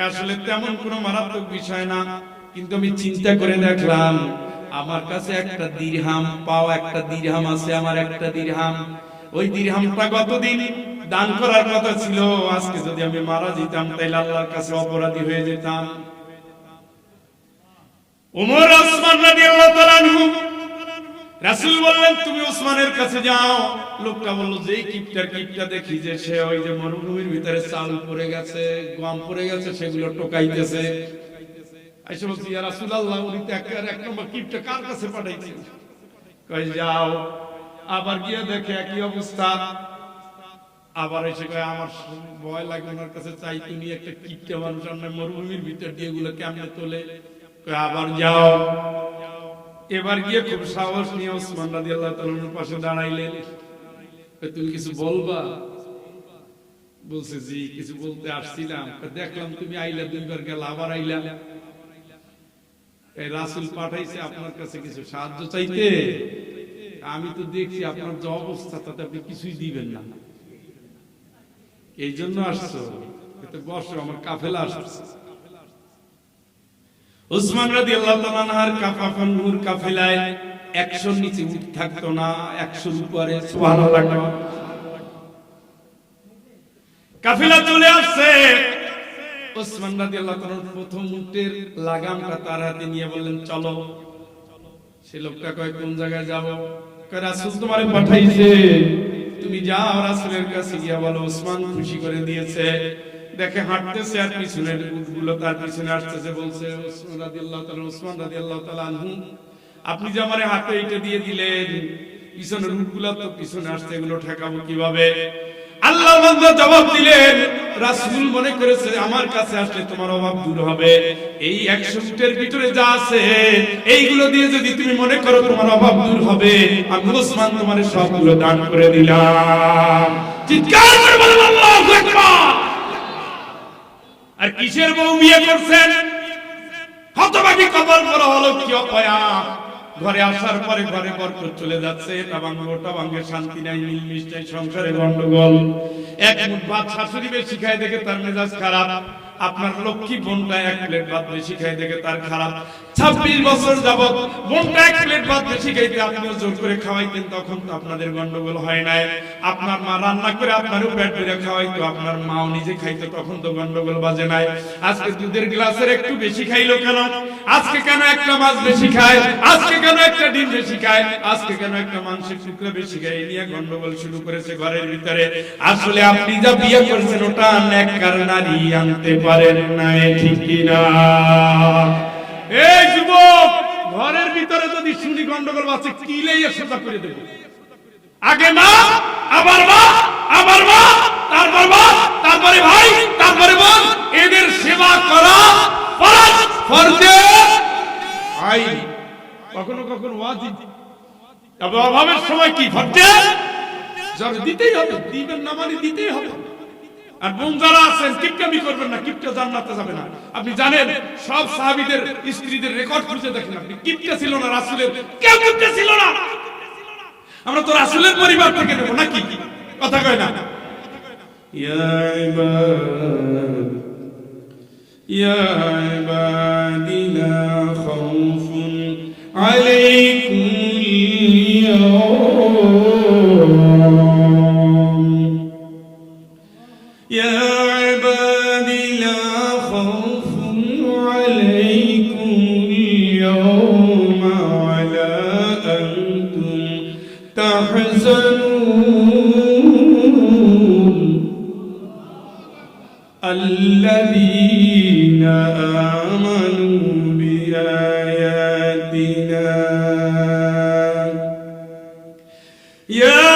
আসলে তেমন কোনো মারাত্মক বিষয় না, কিন্তু আমি চিন্তা করে দেখলাম আমার কাছে একটা দিরহাম, পাও একটা দিরহাম আছে, আমার একটা দিরহাম। ওই দিরহামটা গতদিন দান করার কথা ছিল। আজকে যদি আমি মারা যেতাম তাহলে আল্লাহর কাছে অপরাধী হয়ে যেতাম। ওমর ওসমান রাদিয়াল্লাহু তাআলা আনহু রাসূল বললেন তুমি ওসমানের কাছে যাও। লোকটা বলল যেই কিপটা দেখি যে সে ওই যে মরুভূমির ভিতরে চাল পড়ে গেছে, গম পড়ে গেছে, সেগুলো টোকাইতেছে। আয়েশা বলছে ইয়া রাসূলুল্লাহ, উনি তো এক নম্বর কিপটা, কার কাছে পাঠাইছেন? কই যাও। আবার গিয়ে দেখে একই অবস্থা। আবার এসে কয় আমার ভয় লাগে ওনার কাছে চাই, তুমি একটা কিপটা মানুষ, আমরা মরুভূমির ভিতর দিয়ে এগুলো কেমনে তোলে? কয় আবার যাও। এবার গিয়ে খুব সাহস নিয়ে ওসমান রাদিয়াল্লাহু তাআলার পাশে দাঁড়াইলেন। তুমি কিছু বলবা? বলছে জি, কিছু বলতে আসছিলাম। দেখলাম তুমি আইলা, দুইবার গেল, আবার আইলা। এই রাসূল পাঠাইছে আপনার কাছে কিছু সাহায্য চাইতে। আমি তো দেখছি আপনার যে অবস্থা, তাতে আপনি কিছুই দিবেন না, এই জন্য আসছো। বসো, আমার কাফেলা আসছে। ওসমান রাদিয়াল্লাহু তাআলা আনহার কাফাফানুর কাফেলায় 100 নিচে উঠ থাকতো না, 100 উপরে। সুবহানাল্লাহ। কাফেলা চলে আসছে। ওসমান রাদিয়াল্লাহু তাআলা প্রথম উটের লাগামটা তার হাতে নিয়ে বললেন চলো। সে লোকটা কয় কোন জায়গায় যাব? কয় রাসূল তোমারে পাঠাইছে, তুমি যাও রাসূলের কাছে গিয়া বলো ওসমান খুশি করে দিয়েছে। দেখে হাঁটতেছে আর পিছনের উটগুলো তার পিছনে আসতেছে। বলছে ওসমান রাদিয়াল্লাহু তাআলা আনহু, আপনি যে আমারে হাতে এটা দিয়ে দিলেন, পিছনের উটগুলো তো পিছনে আসছে, এগুলো ঠেকাবো কিভাবে? আল্লাহর বান্দা জবাব দিলেন, রাসূল মনে করেছে আমার কাছে আসলে তোমার অভাব দূর হবে। এই 100 উটের ভিতরে যা আছে এইগুলো দিয়ে যদি তুমি মনে করো তোমার অভাব দূর হবে, আমি ওসমান তোমার সবগুলো দান করে দিলাম। চিৎকার করে বলেন আল্লাহু আকবার। আর কিসের বউ বিয়ে করছেন? হতভাগী কপাল পরা হলো কি অপয়া। ঘরে আসার পরে ঘরে বরকত চলে যাচ্ছে, এটা ভাঙবে ওটা ভাঙবে, শান্তি নাই, মিলমিশ নাই, সংসারে গন্ডগোল। এক মুঠ ভাত শাশুড়ি বেশি খায় দেখে তার মেজাজ খারাপ। আপনার লক্ষ্মী বোনটা 1 প্লেট ভাত বেশি খায় দেখে তার খারাপ। 26 বছর যাবত বোনটা 1 প্লেট ভাত বেশি খাইতে আপনিও জোর করে খাওয়াইতেন, তখন তো আপনাদের গন্ডগোল হয় নাই। আপনার মা রান্না করে আপনারও পেট ভরে খাওয়াইতো, আপনার মাও নিজে খাইতো, তখন তো গন্ডগোল বাজে নাই। আজকে দুধের গ্লাসের একটু বেশি খাইলো কেন? আজকে কেন একটা মাছ বেশি খায়? আজকে কেন একটা ডিম বেশি খায়? আজকে কেন একটা মাংসের টুকরা বেশি খায়? এই নিয়ে গন্ডগোল শুরু করেছে ঘরের ভিতরে। আসলে আপনি যা বিয়ে করেছেন ওটা নেককার নারী আনতে পারেন নাই, ঠিক কি না? এই যুবক, ঘরের ভিতরে যদি শুনি গন্ডগোল বাজে, কিলেই সোজা করে দেব। আগে মা, আবার মা, আবার মা, তারপর মা, তারপরে ভাই, তারপরে বোন, এদের সেবা করা ফরজ, ফরজে আইন, কখনো কখনো ওয়াজিব। তবে অভাবের সময় কি ফরজে যাবে, দিতেই হবে। দিবেন না মানে দিতেই হবে। আর বোন যারা আছেন, কিপটামি করবেন না, কিপটা জান্নাতে যাবে না। আপনি জানেন সব সাহাবীদের স্ত্রীদের রেকর্ড খুঁজে দেখেন, আপনি কিপটা ছিল না, রাসূলের কেউ কিপটা ছিল না। আমরা তো রাসূলের পরিবার থেকে নেব নাকি? কথা কয় না। ইয়া ইবাদ, ইয়া ইবাদি লা খাউফুন আলাইকুমুল ইয়াওম, ইয়া ইবাদি লা খাউফুন আলাইকুমুল ইয়াওম ওয়ালা আনতুম তাহজানুন আল্লাযীনা আমানু বিআয়াতিনা ইয়া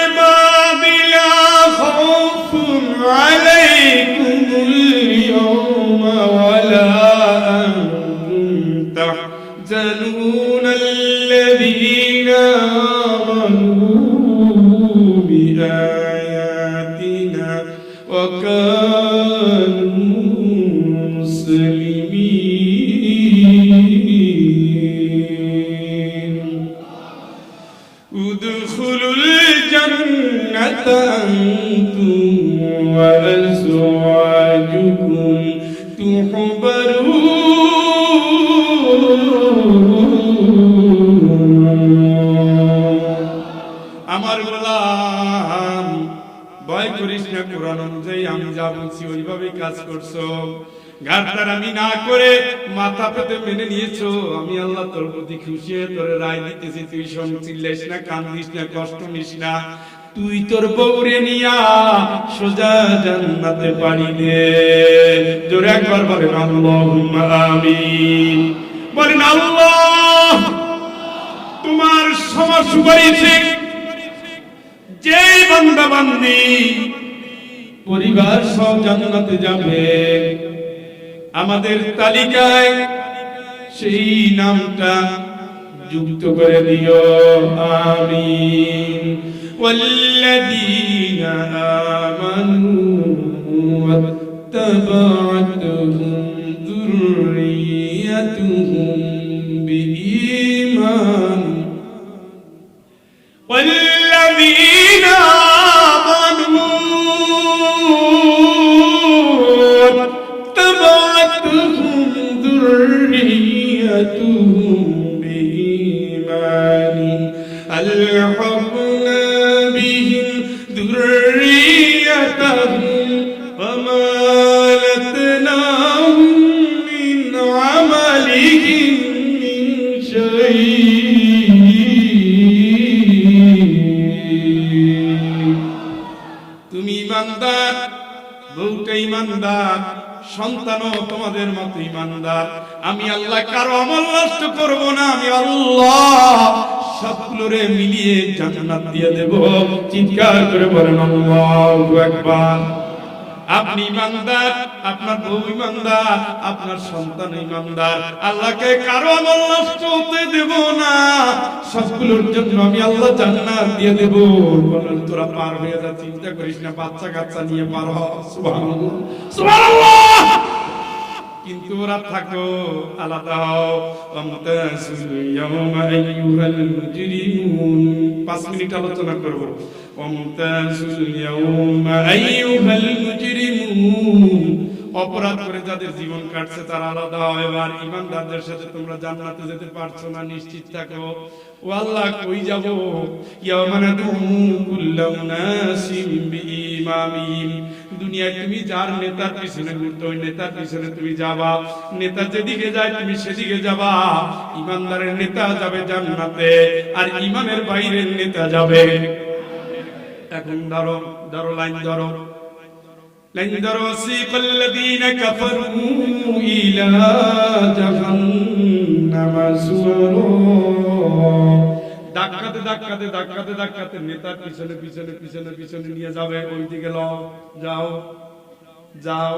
ইবাদি লা খাউফুন আলাইকুমুল ইয়াওমা ওয়ালা আনতুম তাহজানুন আল্লাযীনা আমানু বিআয়াতিনা ওয়া কানু মুসলিমিন। উদখুলুল জান্নাতা আনতুম ওয়া আজওয়াজুকুম তুহবারুন। আমার গোলাম, ভয় করিস না, কোরআন অনুযায়ী আমি যা বলছি ওইভাবে কাজ করছো, গাদ্দারামি না করে মাথা পেতে মেনে নিয়েছো, আমি আল্লাহ তোর প্রতি খুশি হয়ে তোরে রায় দিতেছি। তুই শোন, চিল্লাইস না, কান্দিস না, কষ্ট নিস না। তুই তোর বউরে নিয়া সোজা জান্নাতে পাড়ি দে। জোরে একবার বলেন আল্লাহুম্মা আমিন। বলেন আল্লাহ, তোমার সুপারিশে যেই বান্দা বান্দি পরিবার সব জান্নাতে যাবে, আমাদের তালিকায় সেই নামটা যুক্ত করে দিও, আমিন। ওয়াল্লাযীনা আমানু ওয়াত্তাবা'তুহুম যুররিয়াতুহুম বিঈমান ওয়াল্লাযীনা আমানু ওয়াত্তাবা'তুহুম যুররিয়াতুহুম বিঈমান আলহাকনা বিহিম যুররিয়াতাহুম ওয়ামা লাতনাহুম মিন আমালিহিম মিন শাই। তুমি ইমানদার, বউটা ইমানদার, সন্তানও তোমাদের মতো ইমানদার। আমি আল্লাহ কারো আমল নষ্ট করব না। আমি আল্লাহ সবগুলোরে মিলিয়ে জান্নাত দিয়ে দেব। চিৎকার করে বলেন আল্লাহু আকবার। আপনি ইমানদার, আপনার বউ ইমানদার, আপনার সন্তান ইমানদার। আল্লাহকে কারো আমল নষ্ট হতে দেব না। সবগুলোর জন্য আমি আল্লাহ জান্নাত দিয়ে দেব। বলেন তোরা পার হয়ে যা, চিন্তা করিস না, বাচ্চা কাচ্চা নিয়ে পার হ। সুবহানাল্লাহ, সুবহানাল্লাহ। কিন্তু ওরা থাকো আলাদা হও। আমতাসুল ইয়াওমা আইয়ুহাল মুজরিমুন। 5 মিনিট আলোচনা করব। আমতাসুল ইয়াওমা আইয়ুহাল মুজরিমুন। অপরাধ করে যাদের জীবন কাটছে তারা আলাদা হয়। এবার ইমানদারদের সাথে তোমরা জান্নাতে যেতে পারছো না, নিশ্চিত থাকো। ও আল্লাহ, কই যাব? ইয়াওমা নাদউ কুল্লু নাসিম বিইমামিহিম। দুনিয়ায় তুমি যার নেতার পিছনে ঘুরতে, ওই নেতার পিছনে তুমি যাবা। নেতা যেদিকে যায় তুমি সেদিকে যাবা। ইমানদারের নেতা যাবে জান্নাতে, আর ইমানের বাইরের নেতা যাবে। এখন ধরো ধরো লাইন ধরো, লাইন ধরো। সিকাল্লাযীনা কাফারু ইলা জাহান্নামা যুরু। ধাক্কাতে ধাক্কাতে ধাক্কাতে ধাক্কাতে নেতার পিছনে পিছনে পিছনে পিছনে নিয়ে যাবে। ওইদিকে লও, যাও যাও।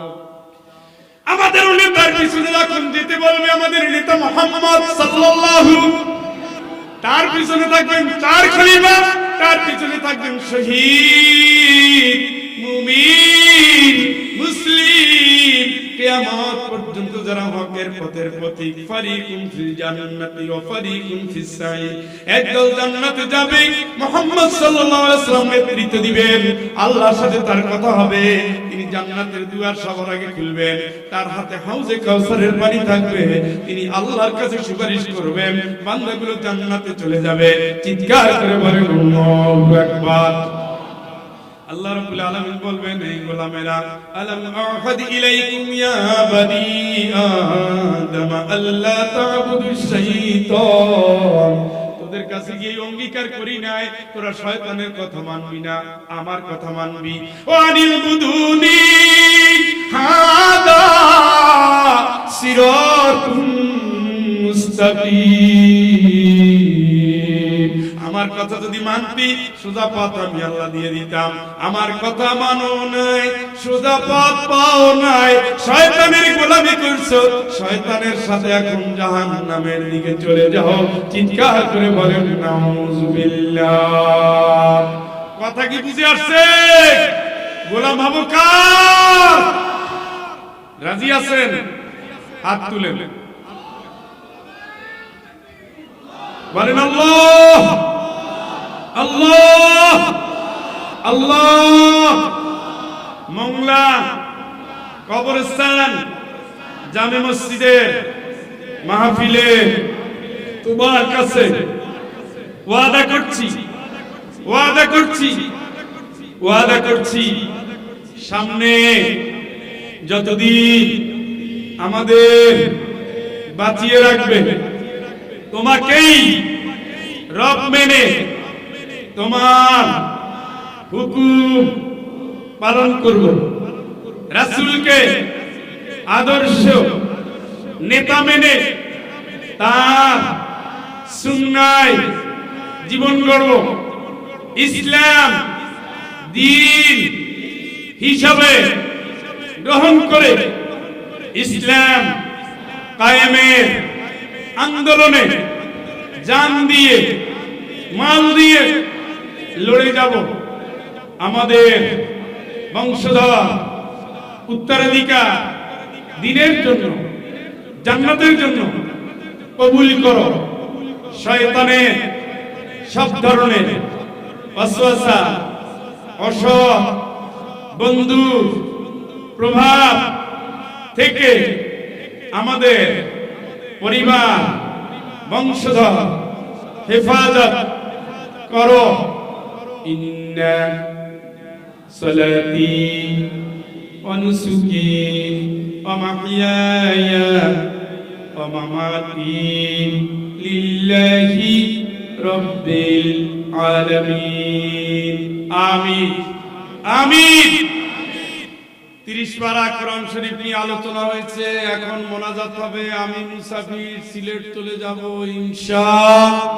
আমাদের নেতার পিছনে যখন যেতে বলবে, আমাদের নেতা মুহাম্মদ সাল্লাল্লাহু, তার পিছনে থাকবেন 4 খলিফা, তার পিছনে থাকবেন শহীদ, মুমিন, মুসলিম। কিয়ামত পর্যন্ত যারা হকের পথের পথিক, ফারিকুম ফিল জান্নাতি ওয়া ফারিকুম ফিস সাঈর। একদল জান্নাতে যাবে, মুহাম্মদ সাল্লাল্লাহু আলাইহি ওয়াসাল্লাম নেতৃত্ব দিবেন, আল্লাহর সাথে তার কথা হবে। তিনি জান্নাতের দুয়ার সবার আগে খুলবেন, তার হাতে হাউজে কাউসারের পানি থাকবে। তিনি আল্লাহর কাছে সুপারিশ করবেন, বান্দাগুলো জান্নাতে চলে যাবে। চিৎকার করে বলেন আল্লাহু আকবার। আল্লাহ রাব্বুল আলামিন বলবেন, এই গোলামেরা, আলাম আহাদ ইলাইকুম ইয়া বানি আদম আল্লা তা'বুদুশ শাইতান। তোদের কাছে গিয়ে অঙ্গীকার করি নাই তোরা শয়তানের কথা মানবি না, আমার কথা মানবি। ওয়ানিল বুদুনি হাদা সিরাতুম মুস্তাকিম। আমার কথা যদি মানতি সোজা পথ আমি আল্লাহ দিয়ে দিতাম। আমার কথা মানো নাই, সোজা পথ পাও নাই, শয়তানের গোলামি করছো। শয়তানের সাথে এখন জাহান্নামের দিকে চলে যাও। চিৎকার করে বলেন নাউযুবিল্লাহ। কথা কি বুঝে আসছে? গোলাম হবো কার? রাজি আছেন? হাত তুলেন, বলেন আল্লাহ আল্লাহ আল্লাহ। মংলা কবরস্থান জামে মসজিদের মাহফিলে তোমার কাছে ওয়াদা করছি, ওয়াদা করছি, ওয়াদা করছি, সামনে যতদিন আমাদের বাঁচিয়ে রাখবে, তোমাকেই রব মেনে তোমার হুকুম পালন করব, রাসূলকে আদর্শ নেতা মেনে তার সুন্নায় জীবন গড়ব, ইসলাম দ্বীন হিসাবে গ্রহণ করে ইসলাম কায়েমের আন্দোলনে জান দিয়ে মাল দিয়ে লড়ে যাব। আমাদের বংশধর উত্তরাধিকার দ্বীনের জন্য, জান্নাতের জন্য কবুল করো। শয়তানের সব ধরনের ওয়াসওয়াসা, অসৎ বন্ধু প্রভাব থেকে আমাদের পরিবার বংশধর হেফাজত করো। ইন্না সালাতি ওয়া নুসুকি ওয়া মাহইয়ায়া ওয়া মামাতি লিল্লাহি রাব্বিল আলামিন। আমিন আমিন। 30 পারা কোরআন শরীফ নিয়ে আলোচনা হয়েছে, এখন মোনাজাত হবে। আমি মুসাফির, সিলেট চলে যাব ইনশাআল্লাহ।